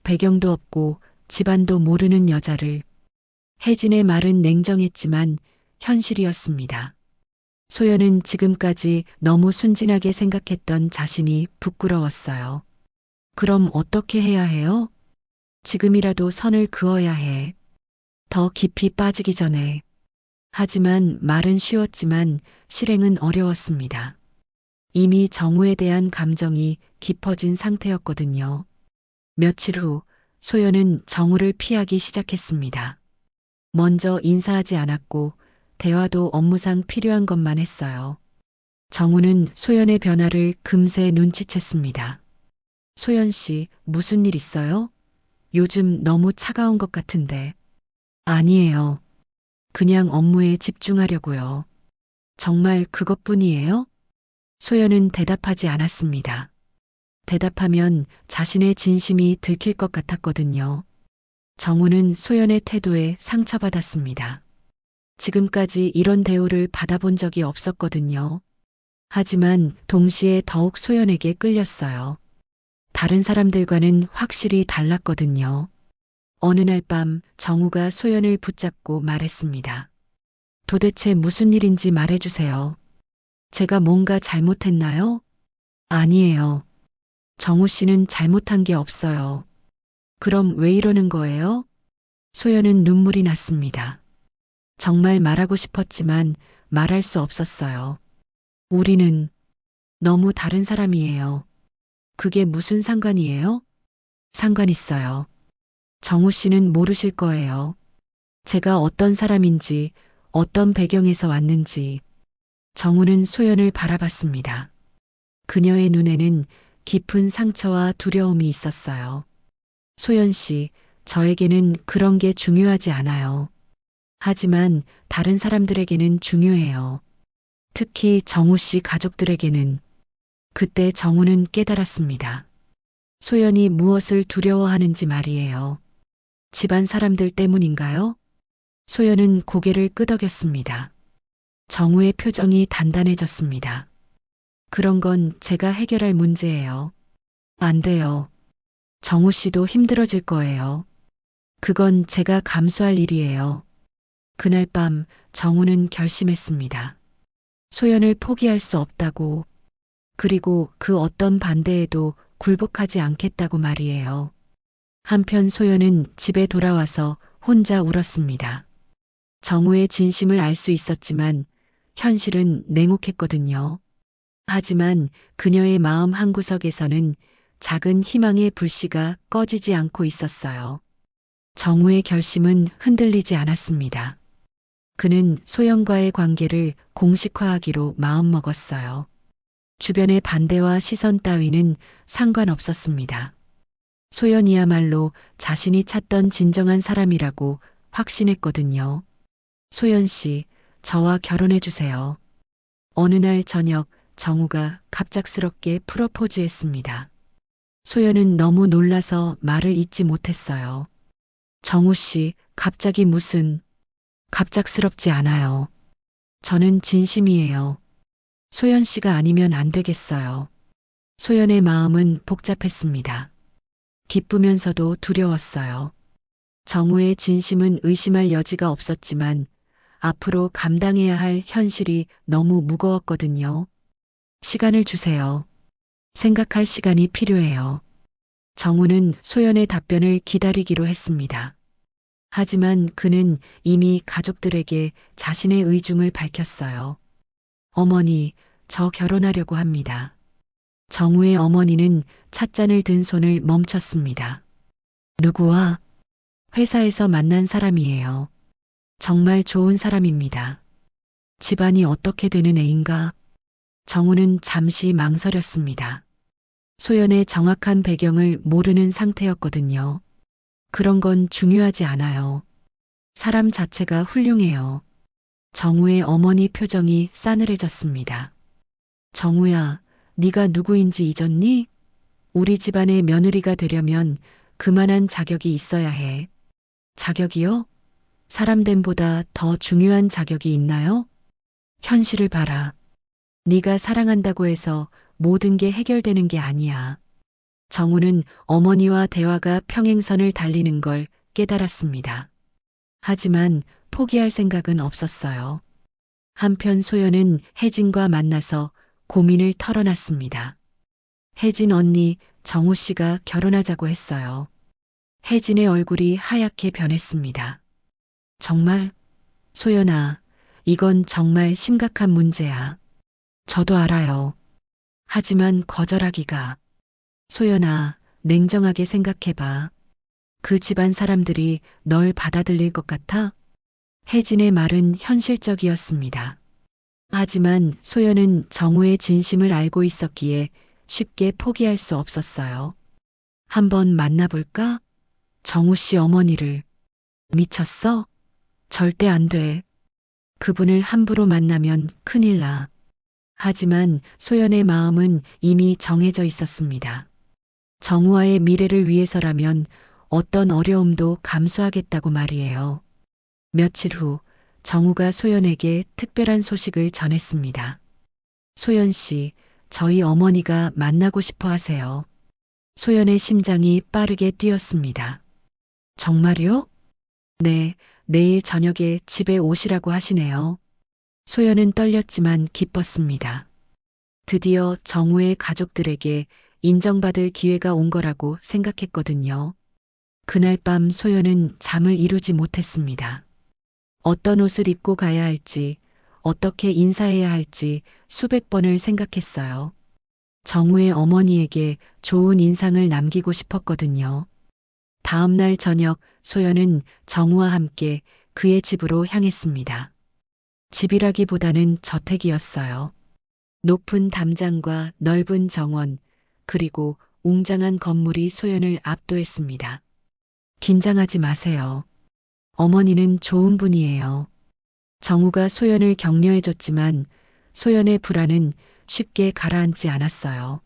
배경도 없고 집안도 모르는 여자를. 혜진의 말은 냉정했지만 현실이었습니다. 소연은 지금까지 너무 순진하게 생각했던 자신이 부끄러웠어요. 그럼 어떻게 해야 해요? 지금이라도 선을 그어야 해. 더 깊이 빠지기 전에. 하지만 말은 쉬웠지만 실행은 어려웠습니다. 이미 정우에 대한 감정이 깊어진 상태였거든요. 며칠 후 소연은 정우를 피하기 시작했습니다. 먼저 인사하지 않았고 대화도 업무상 필요한 것만 했어요. 정우는 소연의 변화를 금세 눈치챘습니다. 소연 씨, 무슨 일 있어요? 요즘 너무 차가운 것 같은데. 아니에요. 그냥 업무에 집중하려고요. 정말 그것뿐이에요? 소연은 대답하지 않았습니다. 대답하면 자신의 진심이 들킬 것 같았거든요. 정우는 소연의 태도에 상처받았습니다. 지금까지 이런 대우를 받아본 적이 없었거든요. 하지만 동시에 더욱 소연에게 끌렸어요. 다른 사람들과는 확실히 달랐거든요. 어느 날 밤 정우가 소연을 붙잡고 말했습니다. 도대체 무슨 일인지 말해주세요. 제가 뭔가 잘못했나요? 아니에요. 정우 씨는 잘못한 게 없어요. 그럼 왜 이러는 거예요? 소연은 눈물이 났습니다. 정말 말하고 싶었지만 말할 수 없었어요. 우리는 너무 다른 사람이에요. 그게 무슨 상관이에요? 상관 있어요. 정우 씨는 모르실 거예요. 제가 어떤 사람인지, 어떤 배경에서 왔는지. 정우는 소연을 바라봤습니다. 그녀의 눈에는 깊은 상처와 두려움이 있었어요. 소연 씨, 저에게는 그런 게 중요하지 않아요. 하지만 다른 사람들에게는 중요해요. 특히 정우 씨 가족들에게는. 그때 정우는 깨달았습니다. 소연이 무엇을 두려워하는지 말이에요. 집안 사람들 때문인가요? 소연은 고개를 끄덕였습니다. 정우의 표정이 단단해졌습니다. 그런 건 제가 해결할 문제예요. 안 돼요. 정우 씨도 힘들어질 거예요. 그건 제가 감수할 일이에요. 그날 밤 정우는 결심했습니다. 소연을 포기할 수 없다고. 그리고 그 어떤 반대에도 굴복하지 않겠다고 말이에요. 한편 소연은 집에 돌아와서 혼자 울었습니다. 정우의 진심을 알 수 있었지만 현실은 냉혹했거든요. 하지만 그녀의 마음 한구석에서는 작은 희망의 불씨가 꺼지지 않고 있었어요. 정우의 결심은 흔들리지 않았습니다. 그는 소연과의 관계를 공식화하기로 마음먹었어요. 주변의 반대와 시선 따위는 상관없었습니다. 소연이야말로 자신이 찾던 진정한 사람이라고 확신했거든요. 소연 씨, 저와 결혼해 주세요. 어느 날 저녁 정우가 갑작스럽게 프로포즈했습니다. 소연은 너무 놀라서 말을 잇지 못했어요. 정우 씨, 갑자기 무슨... 갑작스럽지 않아요. 저는 진심이에요. 소연 씨가 아니면 안 되겠어요. 소연의 마음은 복잡했습니다. 기쁘면서도 두려웠어요. 정우의 진심은 의심할 여지가 없었지만 앞으로 감당해야 할 현실이 너무 무거웠거든요. 시간을 주세요. 생각할 시간이 필요해요. 정우는 소연의 답변을 기다리기로 했습니다. 하지만 그는 이미 가족들에게 자신의 의중을 밝혔어요. 어머니, 저 결혼하려고 합니다. 정우의 어머니는 찻잔을 든 손을 멈췄습니다. 누구와? 회사에서 만난 사람이에요. 정말 좋은 사람입니다. 집안이 어떻게 되는 애인가? 정우는 잠시 망설였습니다. 소연의 정확한 배경을 모르는 상태였거든요. 그런 건 중요하지 않아요. 사람 자체가 훌륭해요. 정우의 어머니 표정이 싸늘해졌습니다. 정우야, 네가 누구인지 잊었니? 우리 집안의 며느리가 되려면 그만한 자격이 있어야 해. 자격이요? 사람됨보다 더 중요한 자격이 있나요? 현실을 봐라. 네가 사랑한다고 해서 모든 게 해결되는 게 아니야. 정우는 어머니와 대화가 평행선을 달리는 걸 깨달았습니다. 하지만 포기할 생각은 없었어요. 한편 소연은 혜진과 만나서 고민을 털어놨습니다. 혜진 언니, 정우 씨가 결혼하자고 했어요. 혜진의 얼굴이 하얗게 변했습니다. 정말? 소연아, 이건 정말 심각한 문제야. 저도 알아요. 하지만 거절하기가. 소연아, 냉정하게 생각해봐. 그 집안 사람들이 널 받아들일 것 같아? 혜진의 말은 현실적이었습니다. 하지만 소연은 정우의 진심을 알고 있었기에 쉽게 포기할 수 없었어요. 한번 만나볼까? 정우 씨 어머니를. 미쳤어? 절대 안 돼. 그분을 함부로 만나면 큰일 나. 하지만 소연의 마음은 이미 정해져 있었습니다. 정우와의 미래를 위해서라면 어떤 어려움도 감수하겠다고 말이에요. 며칠 후 정우가 소연에게 특별한 소식을 전했습니다. 소연 씨, 저희 어머니가 만나고 싶어 하세요. 소연의 심장이 빠르게 뛰었습니다. 정말요? 네, 내일 저녁에 집에 오시라고 하시네요. 소연은 떨렸지만 기뻤습니다. 드디어 정우의 가족들에게 인정받을 기회가 온 거라고 생각했거든요. 그날 밤 소연은 잠을 이루지 못했습니다. 어떤 옷을 입고 가야 할지, 어떻게 인사해야 할지 수백 번을 생각했어요. 정우의 어머니에게 좋은 인상을 남기고 싶었거든요. 다음 날 저녁 소연은 정우와 함께 그의 집으로 향했습니다. 집이라기보다는 저택이었어요. 높은 담장과 넓은 정원, 그리고 웅장한 건물이 소연을 압도했습니다. 긴장하지 마세요. 어머니는 좋은 분이에요. 정우가 소연을 격려해줬지만 소연의 불안은 쉽게 가라앉지 않았어요.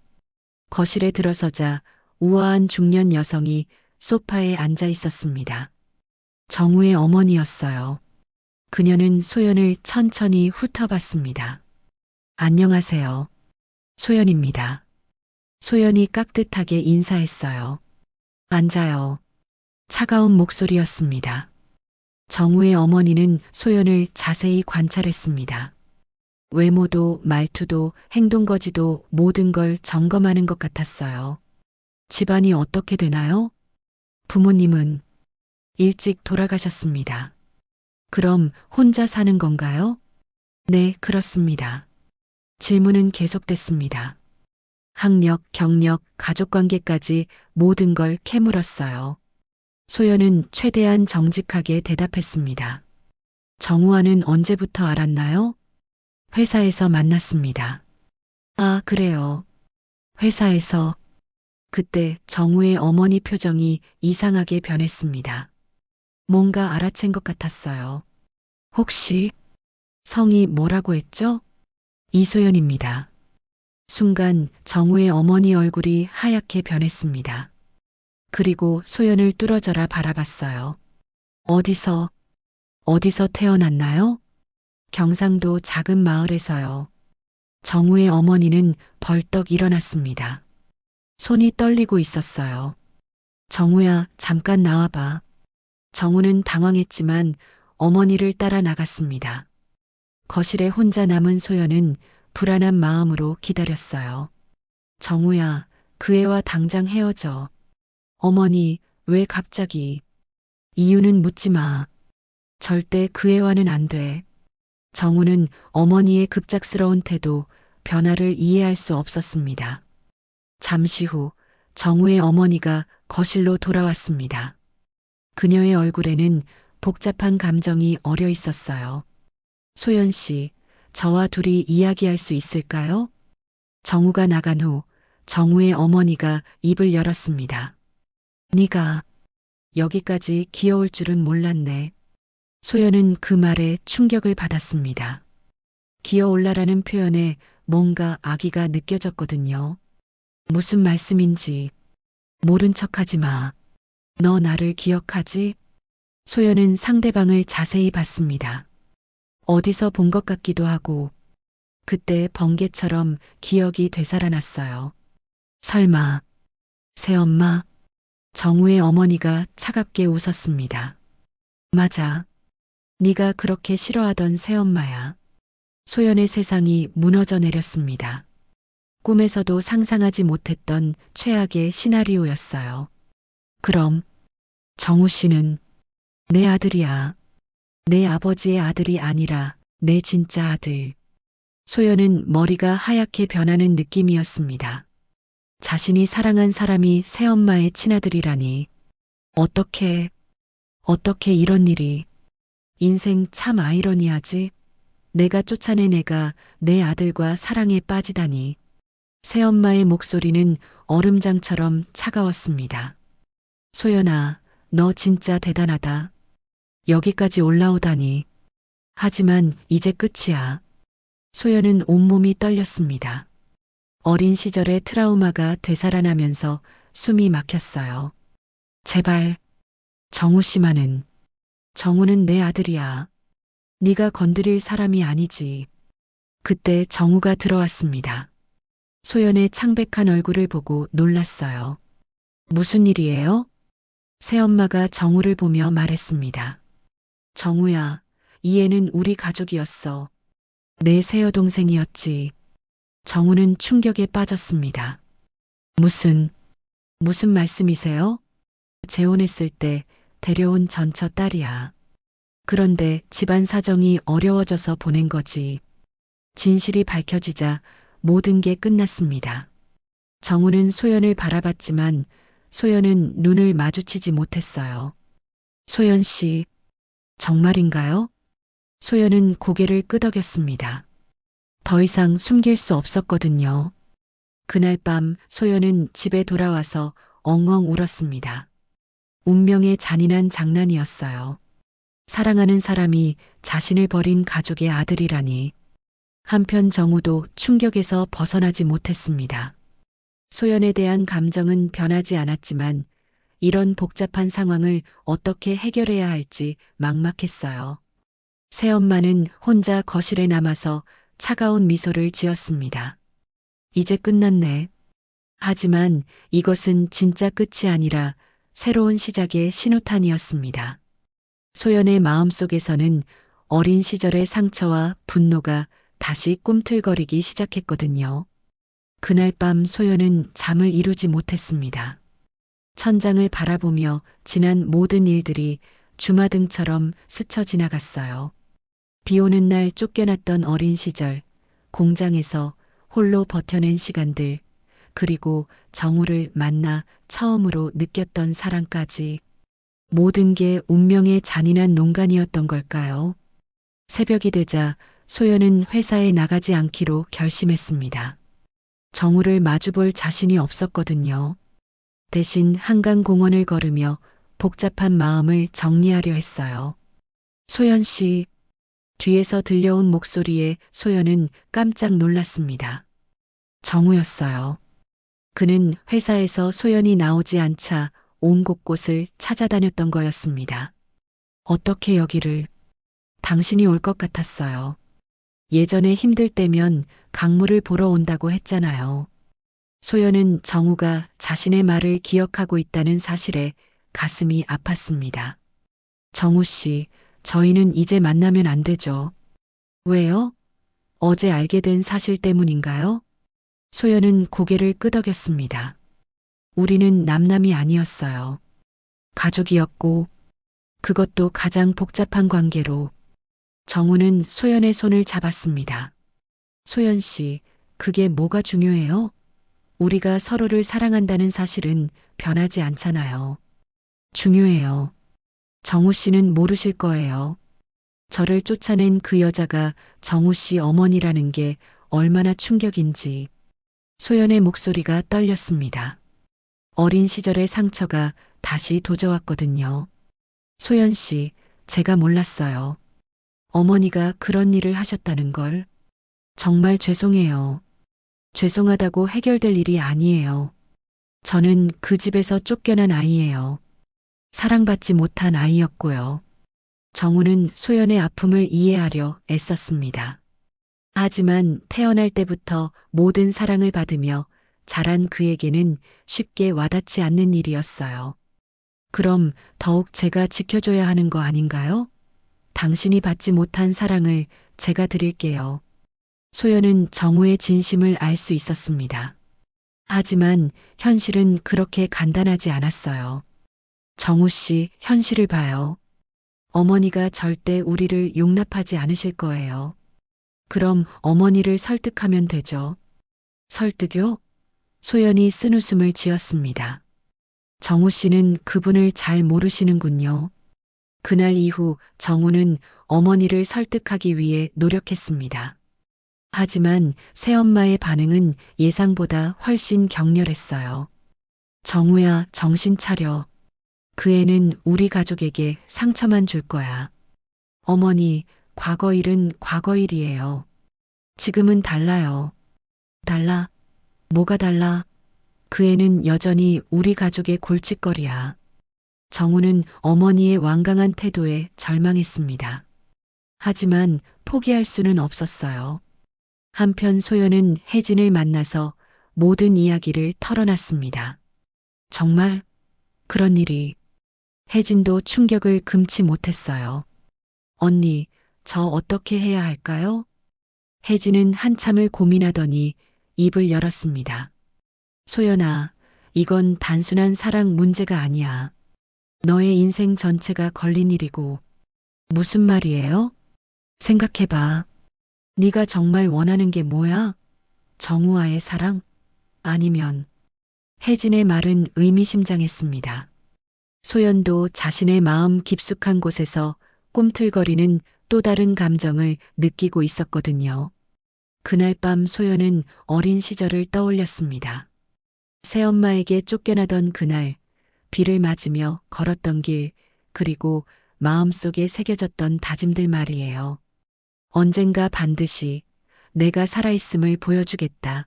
거실에 들어서자 우아한 중년 여성이 소파에 앉아 있었습니다. 정우의 어머니였어요. 그녀는 소연을 천천히 훑어봤습니다. 안녕하세요. 소연입니다. 소연이 깍듯하게 인사했어요. 앉아요. 차가운 목소리였습니다. 정우의 어머니는 소연을 자세히 관찰했습니다. 외모도 말투도 행동거지도 모든 걸 점검하는 것 같았어요. 집안이 어떻게 되나요? 부모님은 일찍 돌아가셨습니다. 그럼 혼자 사는 건가요? 네, 그렇습니다. 질문은 계속됐습니다. 학력, 경력, 가족관계까지 모든 걸 캐물었어요. 소연은 최대한 정직하게 대답했습니다. 정우와는 언제부터 알았나요? 회사에서 만났습니다. 아, 그래요. 회사에서. 그때 정우의 어머니 표정이 이상하게 변했습니다. 뭔가 알아챈 것 같았어요. 혹시 성이 뭐라고 했죠? 이소연입니다. 순간 정우의 어머니 얼굴이 하얗게 변했습니다. 그리고 소연을 뚫어져라 바라봤어요. 어디서 태어났나요? 경상도 작은 마을에서요. 정우의 어머니는 벌떡 일어났습니다. 손이 떨리고 있었어요. 정우야, 잠깐 나와봐. 정우는 당황했지만 어머니를 따라 나갔습니다. 거실에 혼자 남은 소연은 불안한 마음으로 기다렸어요. 정우야, 그 애와 당장 헤어져. 어머니, 왜 갑자기? 이유는 묻지 마. 절대 그 애와는 안 돼. 정우는 어머니의 급작스러운 태도, 변화를 이해할 수 없었습니다. 잠시 후 정우의 어머니가 거실로 돌아왔습니다. 그녀의 얼굴에는 복잡한 감정이 어려 있었어요. 소연 씨, 저와 둘이 이야기할 수 있을까요? 정우가 나간 후 정우의 어머니가 입을 열었습니다. 네가 여기까지 기어올 줄은 몰랐네. 소연은 그 말에 충격을 받았습니다. 기어올라라는 표현에 뭔가 악의가 느껴졌거든요. 무슨 말씀인지 모른 척하지 마. 너 나를 기억하지? 소연은 상대방을 자세히 봤습니다. 어디서 본 것 같기도 하고 그때 번개처럼 기억이 되살아났어요. 설마 새엄마? 정우의 어머니가 차갑게 웃었습니다. 맞아. 네가 그렇게 싫어하던 새엄마야. 소연의 세상이 무너져 내렸습니다. 꿈에서도 상상하지 못했던 최악의 시나리오였어요. 그럼 정우 씨는 내 아들이야. 내 아버지의 아들이 아니라 내 진짜 아들. 소연은 머리가 하얗게 변하는 느낌이었습니다. 자신이 사랑한 사람이 새엄마의 친아들이라니. 어떻게 이런 일이. 인생 참 아이러니하지. 내가 쫓아낸 애가 내 아들과 사랑에 빠지다니. 새엄마의 목소리는 얼음장처럼 차가웠습니다. 소연아, 너 진짜 대단하다. 여기까지 올라오다니. 하지만 이제 끝이야. 소연은 온몸이 떨렸습니다. 어린 시절의 트라우마가 되살아나면서 숨이 막혔어요. 제발, 정우 씨만은. 정우는 내 아들이야. 네가 건드릴 사람이 아니지. 그때 정우가 들어왔습니다. 소연의 창백한 얼굴을 보고 놀랐어요. 무슨 일이에요? 새엄마가 정우를 보며 말했습니다. 정우야, 이 애는 우리 가족이었어. 내 새여동생이었지. 정우는 충격에 빠졌습니다. 무슨 말씀이세요? 재혼했을 때 데려온 전처 딸이야. 그런데 집안 사정이 어려워져서 보낸 거지. 진실이 밝혀지자 모든 게 끝났습니다. 정우는 소연을 바라봤지만 소연은 눈을 마주치지 못했어요. 소연 씨, 정말인가요? 소연은 고개를 끄덕였습니다. 더 이상 숨길 수 없었거든요. 그날 밤 소연은 집에 돌아와서 엉엉 울었습니다. 운명의 잔인한 장난이었어요. 사랑하는 사람이 자신을 버린 가족의 아들이라니. 한편 정우도 충격에서 벗어나지 못했습니다. 소연에 대한 감정은 변하지 않았지만 이런 복잡한 상황을 어떻게 해결해야 할지 막막했어요. 새엄마는 혼자 거실에 남아서 차가운 미소를 지었습니다. 이제 끝났네. 하지만 이것은 진짜 끝이 아니라 새로운 시작의 신호탄이었습니다. 소연의 마음속에서는 어린 시절의 상처와 분노가 다시 꿈틀거리기 시작했거든요. 그날 밤 소연은 잠을 이루지 못했습니다. 천장을 바라보며 지난 모든 일들이 주마등처럼 스쳐 지나갔어요. 비 오는 날 쫓겨났던 어린 시절, 공장에서 홀로 버텨낸 시간들, 그리고 정우를 만나 처음으로 느꼈던 사랑까지. 모든 게 운명의 잔인한 농간이었던 걸까요? 새벽이 되자 소연은 회사에 나가지 않기로 결심했습니다. 정우를 마주볼 자신이 없었거든요. 대신 한강공원을 걸으며 복잡한 마음을 정리하려 했어요. 소연 씨, 뒤에서 들려온 목소리에 소연은 깜짝 놀랐습니다. 정우였어요. 그는 회사에서 소연이 나오지 않자 온 곳곳을 찾아다녔던 거였습니다. 어떻게 여기를? 당신이 올 것 같았어요. 예전에 힘들 때면 강물을 보러 온다고 했잖아요. 소연은 정우가 자신의 말을 기억하고 있다는 사실에 가슴이 아팠습니다. 정우 씨, 저희는 이제 만나면 안 되죠. 왜요? 어제 알게 된 사실 때문인가요? 소연은 고개를 끄덕였습니다. 우리는 남남이 아니었어요. 가족이었고 그것도 가장 복잡한 관계로. 정우는 소연의 손을 잡았습니다. 소연 씨, 그게 뭐가 중요해요? 우리가 서로를 사랑한다는 사실은 변하지 않잖아요. 중요해요. 정우 씨는 모르실 거예요. 저를 쫓아낸 그 여자가 정우 씨 어머니라는 게 얼마나 충격인지. 소연의 목소리가 떨렸습니다. 어린 시절의 상처가 다시 도져왔거든요. 소연 씨, 제가 몰랐어요. 어머니가 그런 일을 하셨다는 걸. 정말 죄송해요. 죄송하다고 해결될 일이 아니에요. 저는 그 집에서 쫓겨난 아이예요. 사랑받지 못한 아이였고요. 정우는 소연의 아픔을 이해하려 애썼습니다. 하지만 태어날 때부터 모든 사랑을 받으며 자란 그에게는 쉽게 와닿지 않는 일이었어요. 그럼 더욱 제가 지켜줘야 하는 거 아닌가요? 당신이 받지 못한 사랑을 제가 드릴게요. 소연은 정우의 진심을 알 수 있었습니다. 하지만 현실은 그렇게 간단하지 않았어요. 정우 씨, 현실을 봐요. 어머니가 절대 우리를 용납하지 않으실 거예요. 그럼 어머니를 설득하면 되죠. 설득요? 소연이 쓴웃음을 지었습니다. 정우 씨는 그분을 잘 모르시는군요. 그날 이후 정우는 어머니를 설득하기 위해 노력했습니다. 하지만 새엄마의 반응은 예상보다 훨씬 격렬했어요. 정우야, 정신 차려. 그 애는 우리 가족에게 상처만 줄 거야. 어머니, 과거 일은 과거 일이에요. 지금은 달라요. 달라? 뭐가 달라? 그 애는 여전히 우리 가족의 골칫거리야. 정우는 어머니의 완강한 태도에 절망했습니다. 하지만 포기할 수는 없었어요. 한편 소연은 혜진을 만나서 모든 이야기를 털어놨습니다. 정말 그런 일이. 혜진도 충격을 금치 못했어요. 언니, 저 어떻게 해야 할까요? 혜진은 한참을 고민하더니 입을 열었습니다. 소연아, 이건 단순한 사랑 문제가 아니야. 너의 인생 전체가 걸린 일이고. 무슨 말이에요? 생각해봐. 네가 정말 원하는 게 뭐야? 정우와의 사랑? 아니면. 혜진의 말은 의미심장했습니다. 소연도 자신의 마음 깊숙한 곳에서 꿈틀거리는 또 다른 감정을 느끼고 있었거든요. 그날 밤 소연은 어린 시절을 떠올렸습니다. 새엄마에게 쫓겨나던 그날, 비를 맞으며 걸었던 길, 그리고 마음속에 새겨졌던 다짐들 말이에요. 언젠가 반드시 내가 살아있음을 보여주겠다.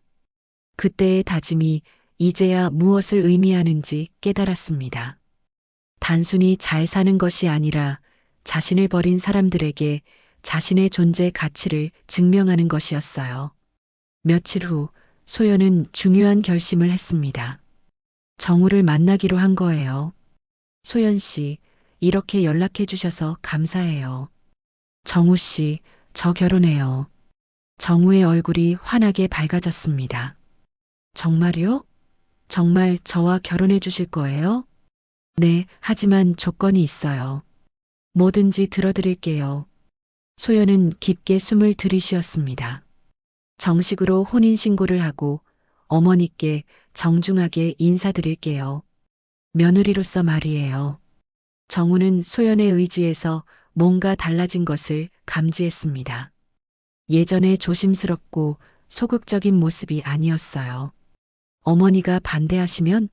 그때의 다짐이 이제야 무엇을 의미하는지 깨달았습니다. 단순히 잘 사는 것이 아니라 자신을 버린 사람들에게 자신의 존재 가치를 증명하는 것이었어요. 며칠 후 소연은 중요한 결심을 했습니다. 정우를 만나기로 한 거예요. 소연 씨, 이렇게 연락해 주셔서 감사해요. 정우 씨, 저 결혼해요. 정우의 얼굴이 환하게 밝아졌습니다. 정말요? 정말 저와 결혼해 주실 거예요? 네, 하지만 조건이 있어요. 뭐든지 들어드릴게요. 소연은 깊게 숨을 들이쉬었습니다. 정식으로 혼인신고를 하고 어머니께 정중하게 인사드릴게요. 며느리로서 말이에요. 정우는 소연의 의지에서 뭔가 달라진 것을 감지했습니다. 예전의 조심스럽고 소극적인 모습이 아니었어요. 어머니가 반대하시면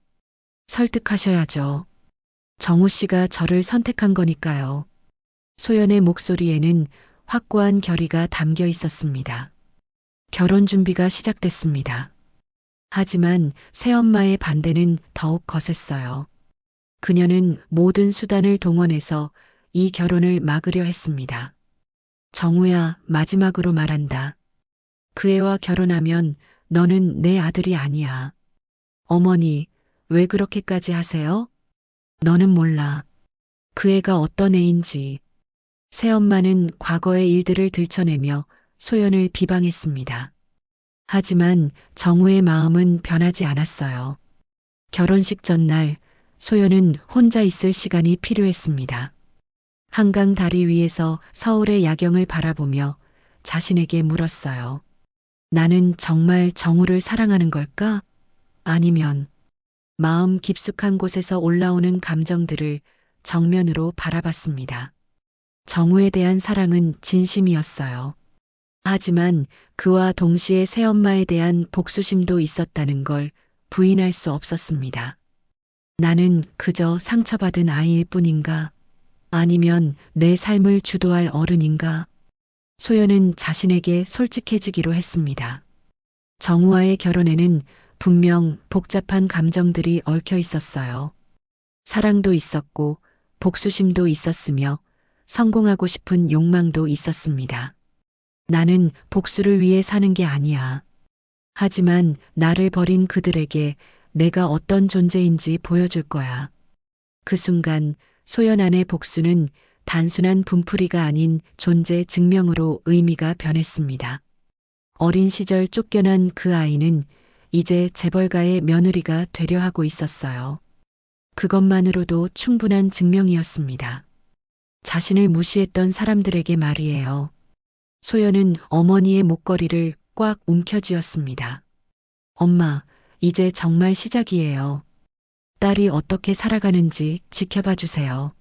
설득하셔야죠. 정우 씨가 저를 선택한 거니까요. 소연의 목소리에는 확고한 결의가 담겨 있었습니다. 결혼 준비가 시작됐습니다. 하지만 새엄마의 반대는 더욱 거셌어요. 그녀는 모든 수단을 동원해서 이 결혼을 막으려 했습니다. 정우야, 마지막으로 말한다. 그 애와 결혼하면 너는 내 아들이 아니야. 어머니, 왜 그렇게까지 하세요? 너는 몰라. 그 애가 어떤 애인지. 새엄마는 과거의 일들을 들춰내며 소연을 비방했습니다. 하지만 정우의 마음은 변하지 않았어요. 결혼식 전날 소연은 혼자 있을 시간이 필요했습니다. 한강 다리 위에서 서울의 야경을 바라보며 자신에게 물었어요. 나는 정말 정우를 사랑하는 걸까? 아니면 마음 깊숙한 곳에서 올라오는 감정들을 정면으로 바라봤습니다. 정우에 대한 사랑은 진심이었어요. 하지만 그와 동시에 새엄마에 대한 복수심도 있었다는 걸 부인할 수 없었습니다. 나는 그저 상처받은 아이일 뿐인가? 아니면 내 삶을 주도할 어른인가? 소연은 자신에게 솔직해지기로 했습니다. 정우와의 결혼에는 분명 복잡한 감정들이 얽혀 있었어요. 사랑도 있었고 복수심도 있었으며 성공하고 싶은 욕망도 있었습니다. 나는 복수를 위해 사는 게 아니야. 하지만 나를 버린 그들에게 내가 어떤 존재인지 보여줄 거야. 그 순간 소연 안의 복수는 단순한 분풀이가 아닌 존재 증명으로 의미가 변했습니다. 어린 시절 쫓겨난 그 아이는 이제 재벌가의 며느리가 되려 하고 있었어요. 그것만으로도 충분한 증명이었습니다. 자신을 무시했던 사람들에게 말이에요. 소연은 어머니의 목걸이를 꽉 움켜쥐었습니다. 엄마, 이제 정말 시작이에요. 딸이 어떻게 살아가는지 지켜봐 주세요.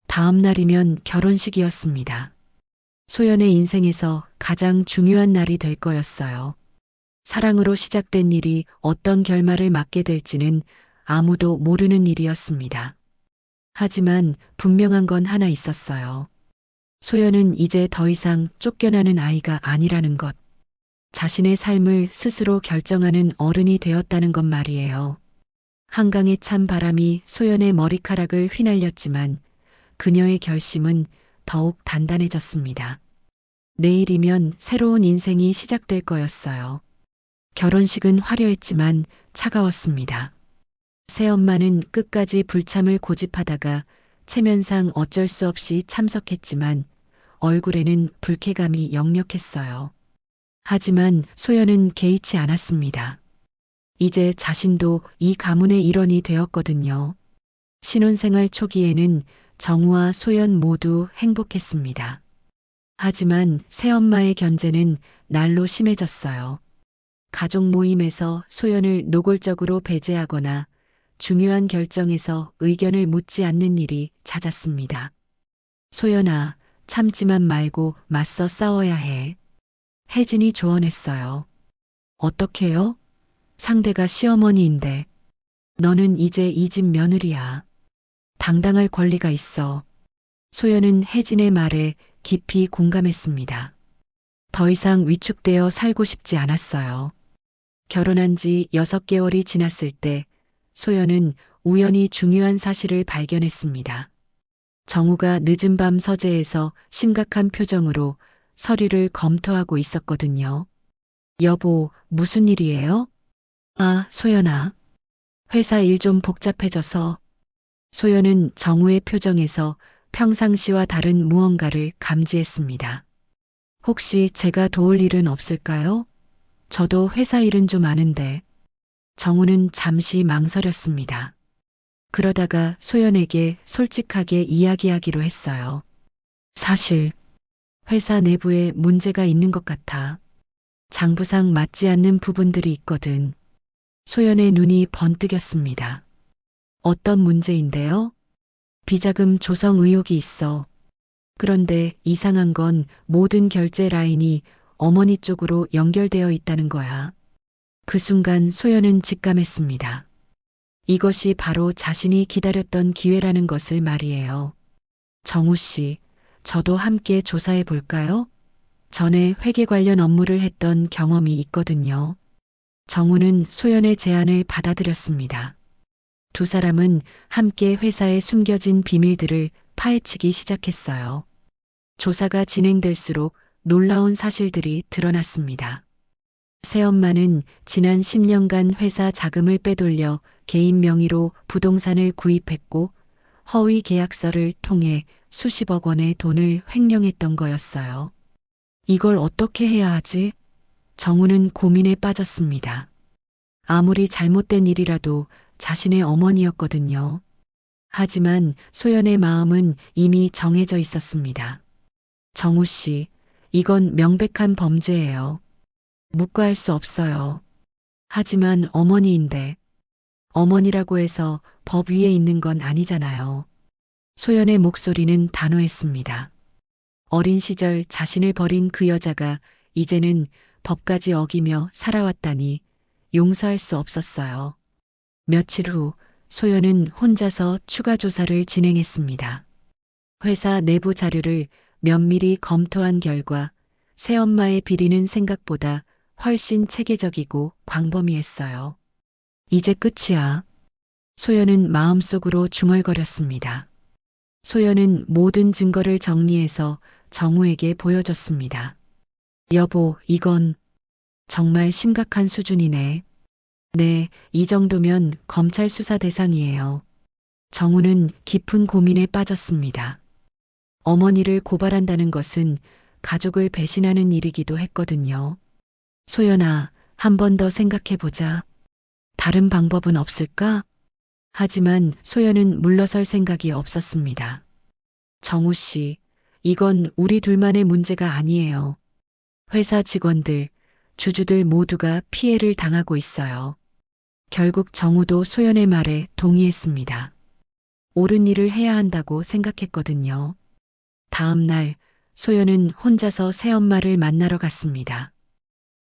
다음 날이면 결혼식이었습니다. 소연의 인생에서 가장 중요한 날이 될 거였어요. 사랑으로 시작된 일이 어떤 결말을 맞게 될지는 아무도 모르는 일이었습니다. 하지만 분명한 건 하나 있었어요. 소연은 이제 더 이상 쫓겨나는 아이가 아니라는 것. 자신의 삶을 스스로 결정하는 어른이 되었다는 것 말이에요. 한강의 찬 바람이 소연의 머리카락을 휘날렸지만 그녀의 결심은 더욱 단단해졌습니다. 내일이면 새로운 인생이 시작될 거였어요. 결혼식은 화려했지만 차가웠습니다. 새엄마는 끝까지 불참을 고집하다가 체면상 어쩔 수 없이 참석했지만 얼굴에는 불쾌감이 역력했어요. 하지만 소연은 개의치 않았습니다. 이제 자신도 이 가문의 일원이 되었거든요. 신혼생활 초기에는 정우와 소연 모두 행복했습니다. 하지만 새엄마의 견제는 날로 심해졌어요. 가족 모임에서 소연을 노골적으로 배제하거나 중요한 결정에서 의견을 묻지 않는 일이 잦았습니다. 소연아, 참지만 말고 맞서 싸워야 해. 혜진이 조언했어요. 어떻게요? 상대가 시어머니인데 너는 이제 이 집 며느리야. 당당할 권리가 있어. 소연은 혜진의 말에 깊이 공감했습니다. 더 이상 위축되어 살고 싶지 않았어요. 결혼한 지 6개월이 지났을 때 소연은 우연히 중요한 사실을 발견했습니다. 정우가 늦은 밤 서재에서 심각한 표정으로 서류를 검토하고 있었거든요. 여보, 무슨 일이에요? 아, 소연아. 회사 일 좀 복잡해져서. 소연은 정우의 표정에서 평상시와 다른 무언가를 감지했습니다. 혹시 제가 도울 일은 없을까요? 저도 회사 일은 좀 아는데. 정우는 잠시 망설였습니다. 그러다가 소연에게 솔직하게 이야기하기로 했어요. 사실 회사 내부에 문제가 있는 것 같아. 장부상 맞지 않는 부분들이 있거든. 소연의 눈이 번뜩였습니다. 어떤 문제인데요? 비자금 조성 의혹이 있어. 그런데 이상한 건 모든 결제 라인이 어머니 쪽으로 연결되어 있다는 거야. 그 순간 소연은 직감했습니다. 이것이 바로 자신이 기다렸던 기회라는 것을 말이에요. 정우 씨, 저도 함께 조사해 볼까요? 전에 회계 관련 업무를 했던 경험이 있거든요. 정우는 소연의 제안을 받아들였습니다. 두 사람은 함께 회사에 숨겨진 비밀들을 파헤치기 시작했어요. 조사가 진행될수록 놀라운 사실들이 드러났습니다. 새엄마는 지난 10년간 회사 자금을 빼돌려 개인 명의로 부동산을 구입했고 허위 계약서를 통해 수십억 원의 돈을 횡령했던 거였어요. 이걸 어떻게 해야 하지? 정우는 고민에 빠졌습니다. 아무리 잘못된 일이라도 자신의 어머니였거든요. 하지만 소연의 마음은 이미 정해져 있었습니다. 정우 씨, 이건 명백한 범죄예요. 묵과할 수 없어요. 하지만 어머니인데, 어머니라고 해서 법 위에 있는 건 아니잖아요. 소연의 목소리는 단호했습니다. 어린 시절 자신을 버린 그 여자가 이제는 법까지 어기며 살아왔다니 용서할 수 없었어요. 며칠 후 소연은 혼자서 추가 조사를 진행했습니다. 회사 내부 자료를 면밀히 검토한 결과 새엄마의 비리는 생각보다 훨씬 체계적이고 광범위했어요. 이제 끝이야. 소연은 마음속으로 중얼거렸습니다. 소연은 모든 증거를 정리해서 정우에게 보여줬습니다. 여보, 이건 정말 심각한 수준이네. 네, 이 정도면 검찰 수사 대상이에요. 정우는 깊은 고민에 빠졌습니다. 어머니를 고발한다는 것은 가족을 배신하는 일이기도 했거든요. 소연아, 한 번 더 생각해보자. 다른 방법은 없을까? 하지만 소연은 물러설 생각이 없었습니다. 정우 씨, 이건 우리 둘만의 문제가 아니에요. 회사 직원들, 주주들 모두가 피해를 당하고 있어요. 결국 정우도 소연의 말에 동의했습니다. 옳은 일을 해야 한다고 생각했거든요. 다음 날 소연은 혼자서 새엄마를 만나러 갔습니다.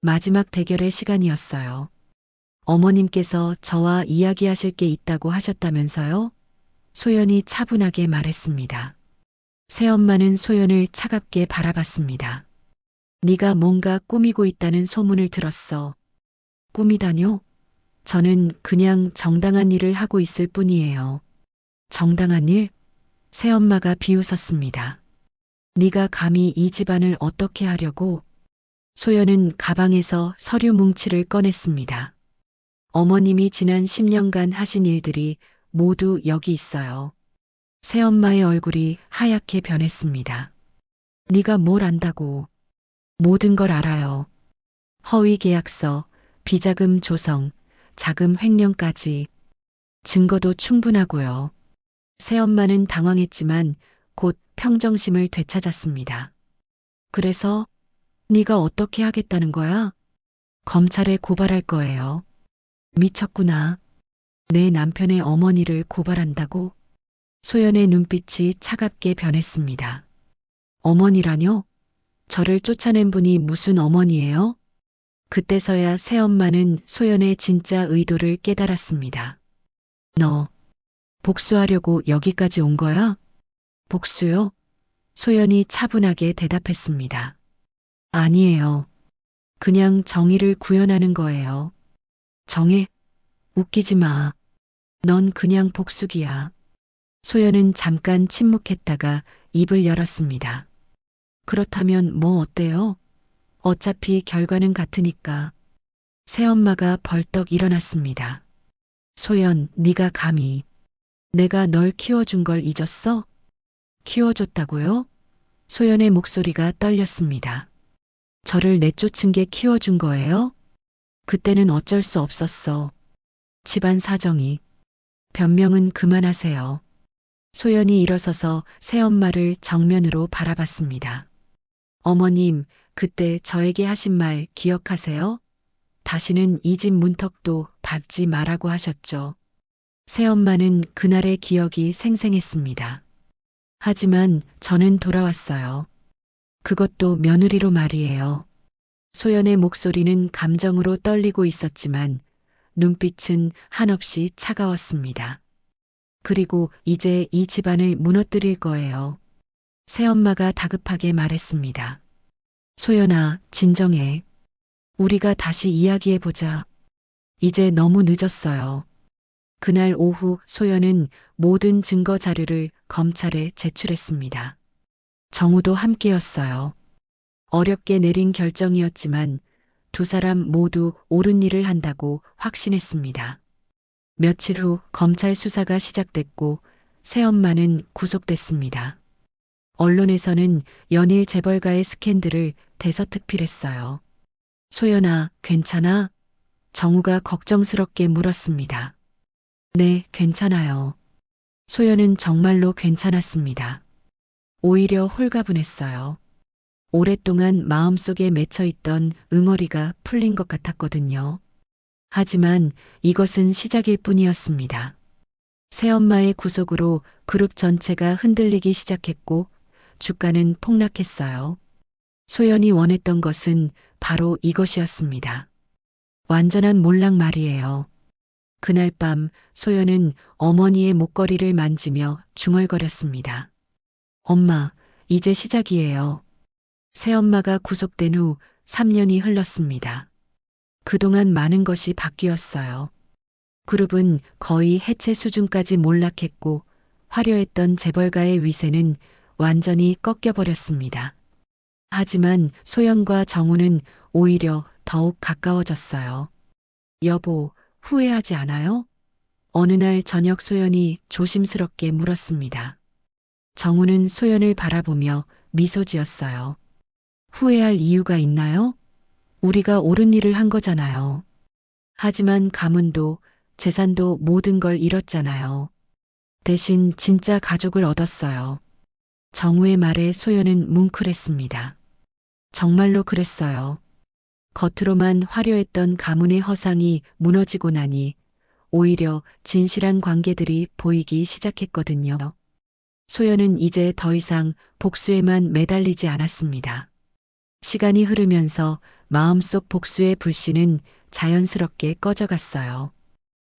마지막 대결의 시간이었어요. 어머님께서 저와 이야기하실 게 있다고 하셨다면서요? 소연이 차분하게 말했습니다. 새엄마는 소연을 차갑게 바라봤습니다. 네가 뭔가 꾸미고 있다는 소문을 들었어. 꾸미다뇨? 저는 그냥 정당한 일을 하고 있을 뿐이에요. 정당한 일? 새엄마가 비웃었습니다. 네가 감히 이 집안을 어떻게 하려고? 소연은 가방에서 서류 뭉치를 꺼냈습니다. 어머님이 지난 10년간 하신 일들이 모두 여기 있어요. 새엄마의 얼굴이 하얗게 변했습니다. 네가 뭘 안다고? 모든 걸 알아요. 허위 계약서, 비자금 조성, 자금 횡령까지. 증거도 충분하고요. 새엄마는 당황했지만 곧 평정심을 되찾았습니다. 그래서 네가 어떻게 하겠다는 거야? 검찰에 고발할 거예요. 미쳤구나. 내 남편의 어머니를 고발한다고? 소연의 눈빛이 차갑게 변했습니다. 어머니라뇨? 저를 쫓아낸 분이 무슨 어머니예요? 그때서야 새엄마는 소연의 진짜 의도를 깨달았습니다. 너 복수하려고 여기까지 온 거야? 복수요? 소연이 차분하게 대답했습니다. 아니에요. 그냥 정의를 구현하는 거예요. 정혜? 웃기지 마. 넌 그냥 복수기야. 소연은 잠깐 침묵했다가 입을 열었습니다. 그렇다면 뭐 어때요? 어차피 결과는 같으니까. 새엄마가 벌떡 일어났습니다. 소연, 네가 감히. 내가 널 키워준 걸 잊었어? 키워줬다고요? 소연의 목소리가 떨렸습니다. 저를 내쫓은 게 키워준 거예요? 그때는 어쩔 수 없었어. 집안 사정이. 변명은 그만하세요. 소연이 일어서서 새엄마를 정면으로 바라봤습니다. 어머님, 그때 저에게 하신 말 기억하세요? 다시는 이 집 문턱도 밟지 말라고 하셨죠. 새엄마는 그날의 기억이 생생했습니다. 하지만 저는 돌아왔어요. 그것도 며느리로 말이에요. 소연의 목소리는 감정으로 떨리고 있었지만 눈빛은 한없이 차가웠습니다. 그리고 이제 이 집안을 무너뜨릴 거예요. 새엄마가 다급하게 말했습니다. 소연아, 진정해. 우리가 다시 이야기해보자. 이제 너무 늦었어요. 그날 오후 소연은 모든 증거 자료를 검찰에 제출했습니다. 정우도 함께였어요. 어렵게 내린 결정이었지만 두 사람 모두 옳은 일을 한다고 확신했습니다. 며칠 후 검찰 수사가 시작됐고 새엄마는 구속됐습니다. 언론에서는 연일 재벌가의 스캔들을 대서특필했어요. 소연아, 괜찮아? 정우가 걱정스럽게 물었습니다. 네, 괜찮아요. 소연은 정말로 괜찮았습니다. 오히려 홀가분했어요. 오랫동안 마음속에 맺혀있던 응어리가 풀린 것 같았거든요. 하지만 이것은 시작일 뿐이었습니다. 새엄마의 구속으로 그룹 전체가 흔들리기 시작했고 주가는 폭락했어요. 소연이 원했던 것은 바로 이것이었습니다. 완전한 몰락 말이에요. 그날 밤 소연은 어머니의 목걸이를 만지며 중얼거렸습니다. 엄마, 이제 시작이에요. 새엄마가 구속된 후 3년이 흘렀습니다. 그동안 많은 것이 바뀌었어요. 그룹은 거의 해체 수준까지 몰락했고 화려했던 재벌가의 위세는 완전히 꺾여버렸습니다. 하지만 소연과 정우는 오히려 더욱 가까워졌어요. 여보, 후회하지 않아요? 어느 날 저녁 소연이 조심스럽게 물었습니다. 정우는 소연을 바라보며 미소 지었어요. 후회할 이유가 있나요? 우리가 옳은 일을 한 거잖아요. 하지만 가문도 재산도 모든 걸 잃었잖아요. 대신 진짜 가족을 얻었어요. 정우의 말에 소연은 뭉클했습니다. 정말로 그랬어요. 겉으로만 화려했던 가문의 허상이 무너지고 나니 오히려 진실한 관계들이 보이기 시작했거든요. 소연은 이제 더 이상 복수에만 매달리지 않았습니다. 시간이 흐르면서 마음속 복수의 불씨는 자연스럽게 꺼져갔어요.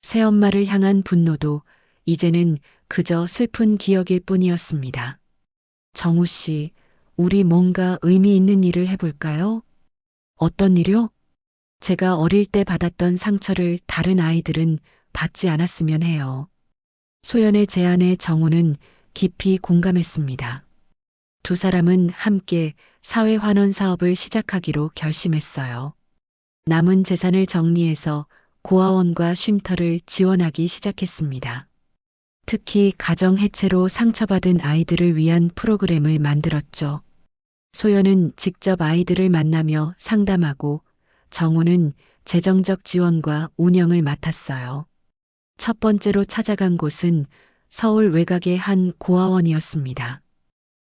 새엄마를 향한 분노도 이제는 그저 슬픈 기억일 뿐이었습니다. 정우 씨, 우리 뭔가 의미 있는 일을 해볼까요? 어떤 일요? 제가 어릴 때 받았던 상처를 다른 아이들은 받지 않았으면 해요. 소연의 제안에 정우는 깊이 공감했습니다. 두 사람은 함께 사회환원 사업을 시작하기로 결심했어요. 남은 재산을 정리해서 고아원과 쉼터를 지원하기 시작했습니다. 특히 가정 해체로 상처받은 아이들을 위한 프로그램을 만들었죠. 소연은 직접 아이들을 만나며 상담하고 정우는 재정적 지원과 운영을 맡았어요. 첫 번째로 찾아간 곳은 서울 외곽의 한 고아원이었습니다.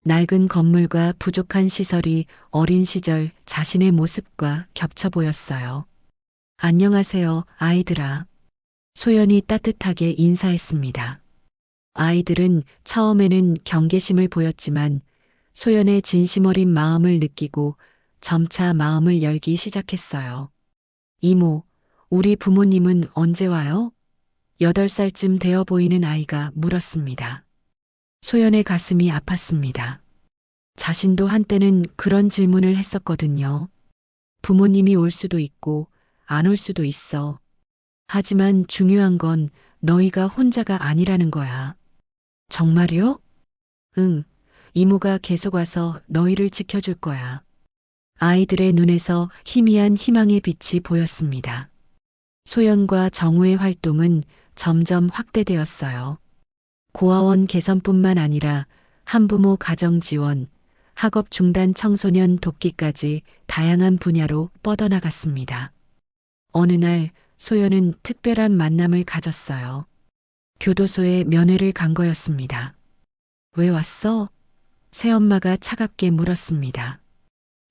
낡은 건물과 부족한 시설이 어린 시절 자신의 모습과 겹쳐 보였어요. 안녕하세요, 아이들아. 소연이 따뜻하게 인사했습니다. 아이들은 처음에는 경계심을 보였지만 소연의 진심 어린 마음을 느끼고 점차 마음을 열기 시작했어요. 이모, 우리 부모님은 언제 와요? 8살쯤 되어 보이는 아이가 물었습니다. 소연의 가슴이 아팠습니다. 자신도 한때는 그런 질문을 했었거든요. 부모님이 올 수도 있고 안 올 수도 있어. 하지만 중요한 건 너희가 혼자가 아니라는 거야. 정말요? 응, 이모가 계속 와서 너희를 지켜줄 거야. 아이들의 눈에서 희미한 희망의 빛이 보였습니다. 소연과 정우의 활동은 점점 확대되었어요. 고아원 개선뿐만 아니라 한부모 가정 지원, 학업 중단 청소년 돕기까지 다양한 분야로 뻗어나갔습니다. 어느 날 소연은 특별한 만남을 가졌어요. 교도소에 면회를 간 거였습니다. 왜 왔어? 새엄마가 차갑게 물었습니다.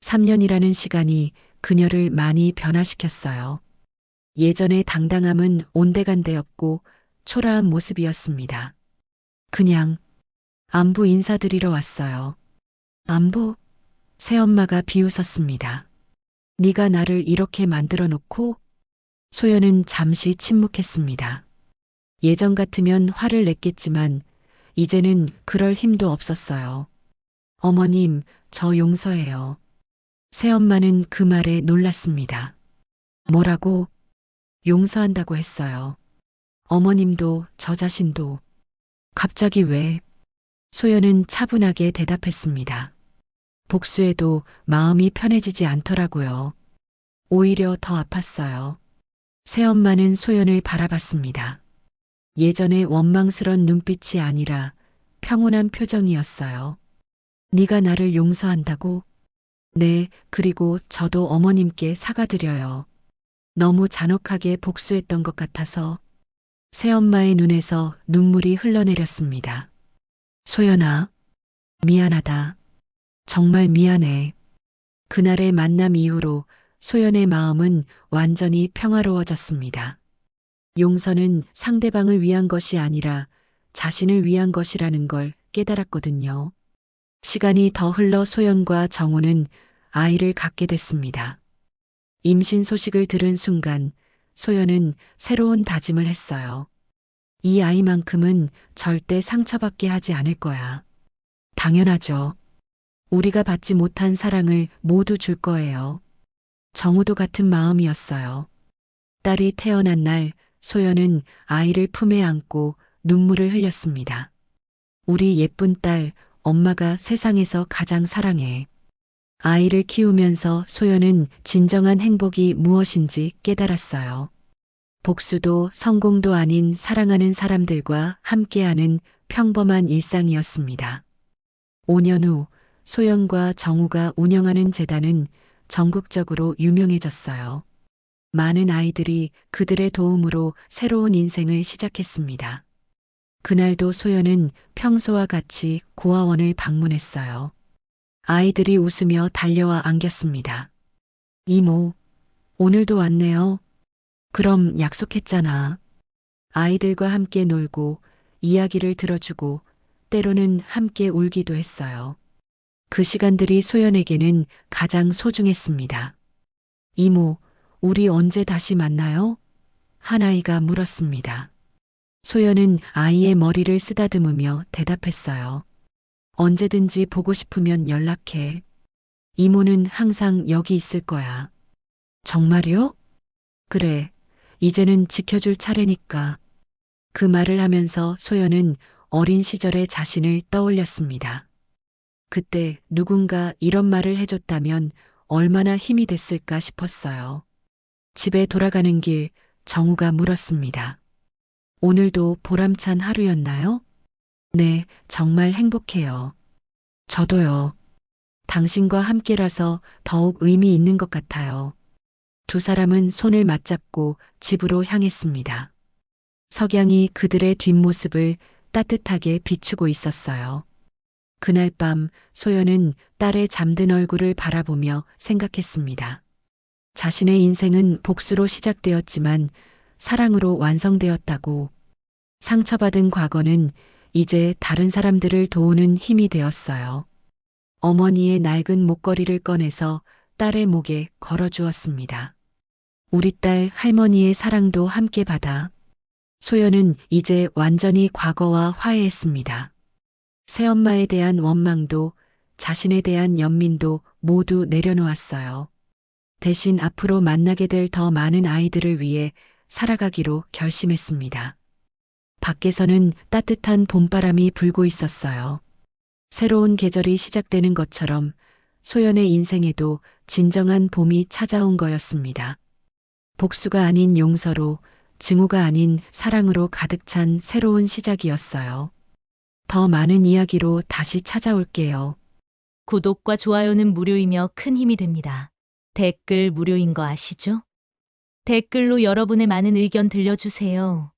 3년이라는 시간이 그녀를 많이 변화시켰어요. 예전의 당당함은 온데간데없고 초라한 모습이었습니다. 그냥 안부 인사드리러 왔어요. 안부? 새엄마가 비웃었습니다. 네가 나를 이렇게 만들어 놓고? 소연은 잠시 침묵했습니다. 예전 같으면 화를 냈겠지만 이제는 그럴 힘도 없었어요. 어머님, 저 용서해요. 새엄마는 그 말에 놀랐습니다. 뭐라고? 용서한다고 했어요. 어머님도 저 자신도. 갑자기 왜? 소연은 차분하게 대답했습니다. 복수해도 마음이 편해지지 않더라고요. 오히려 더 아팠어요. 새엄마는 소연을 바라봤습니다. 예전의 원망스런 눈빛이 아니라 평온한 표정이었어요. 네가 나를 용서한다고? 네, 그리고 저도 어머님께 사과드려요. 너무 잔혹하게 복수했던 것 같아서. 새엄마의 눈에서 눈물이 흘러내렸습니다. 소연아, 미안하다. 정말 미안해. 그날의 만남 이후로 소연의 마음은 완전히 평화로워졌습니다. 용서는 상대방을 위한 것이 아니라 자신을 위한 것이라는 걸 깨달았거든요. 시간이 더 흘러 소연과 정우는 아이를 갖게 됐습니다. 임신 소식을 들은 순간 소연은 새로운 다짐을 했어요. 이 아이만큼은 절대 상처받게 하지 않을 거야. 당연하죠. 우리가 받지 못한 사랑을 모두 줄 거예요. 정우도 같은 마음이었어요. 딸이 태어난 날 소연은 아이를 품에 안고 눈물을 흘렸습니다. 우리 예쁜 딸, 엄마가 세상에서 가장 사랑해. 아이를 키우면서 소연은 진정한 행복이 무엇인지 깨달았어요. 복수도 성공도 아닌 사랑하는 사람들과 함께하는 평범한 일상이었습니다. 5년 후 소연과 정우가 운영하는 재단은 전국적으로 유명해졌어요. 많은 아이들이 그들의 도움으로 새로운 인생을 시작했습니다. 그날도 소연은 평소와 같이 고아원을 방문했어요. 아이들이 웃으며 달려와 안겼습니다. 이모, 오늘도 왔네요. 그럼 약속했잖아. 아이들과 함께 놀고 이야기를 들어주고 때로는 함께 울기도 했어요. 그 시간들이 소연에게는 가장 소중했습니다. 이모, 우리 언제 다시 만나요? 한 아이가 물었습니다. 소연은 아이의 머리를 쓰다듬으며 대답했어요. 언제든지 보고 싶으면 연락해. 이모는 항상 여기 있을 거야. 정말요? 그래, 이제는 지켜줄 차례니까. 그 말을 하면서 소연은 어린 시절의 자신을 떠올렸습니다. 그때 누군가 이런 말을 해줬다면 얼마나 힘이 됐을까 싶었어요. 집에 돌아가는 길 정우가 물었습니다. 오늘도 보람찬 하루였나요? 네, 정말 행복해요. 저도요. 당신과 함께라서 더욱 의미 있는 것 같아요. 두 사람은 손을 맞잡고 집으로 향했습니다. 석양이 그들의 뒷모습을 따뜻하게 비추고 있었어요. 그날 밤 소연은 딸의 잠든 얼굴을 바라보며 생각했습니다. 자신의 인생은 복수로 시작되었지만 사랑으로 완성되었다고. 상처받은 과거는 이제 다른 사람들을 도우는 힘이 되었어요. 어머니의 낡은 목걸이를 꺼내서 딸의 목에 걸어주었습니다. 우리 딸 할머니의 사랑도 함께 받아. 소연은 이제 완전히 과거와 화해했습니다. 새엄마에 대한 원망도 자신에 대한 연민도 모두 내려놓았어요. 대신 앞으로 만나게 될 더 많은 아이들을 위해 살아가기로 결심했습니다. 밖에서는 따뜻한 봄바람이 불고 있었어요. 새로운 계절이 시작되는 것처럼 소연의 인생에도 진정한 봄이 찾아온 거였습니다. 복수가 아닌 용서로, 증오가 아닌 사랑으로 가득 찬 새로운 시작이었어요. 더 많은 이야기로 다시 찾아올게요. 구독과 좋아요는 무료이며 큰 힘이 됩니다. 댓글 무료인 거 아시죠? 댓글로 여러분의 많은 의견 들려주세요.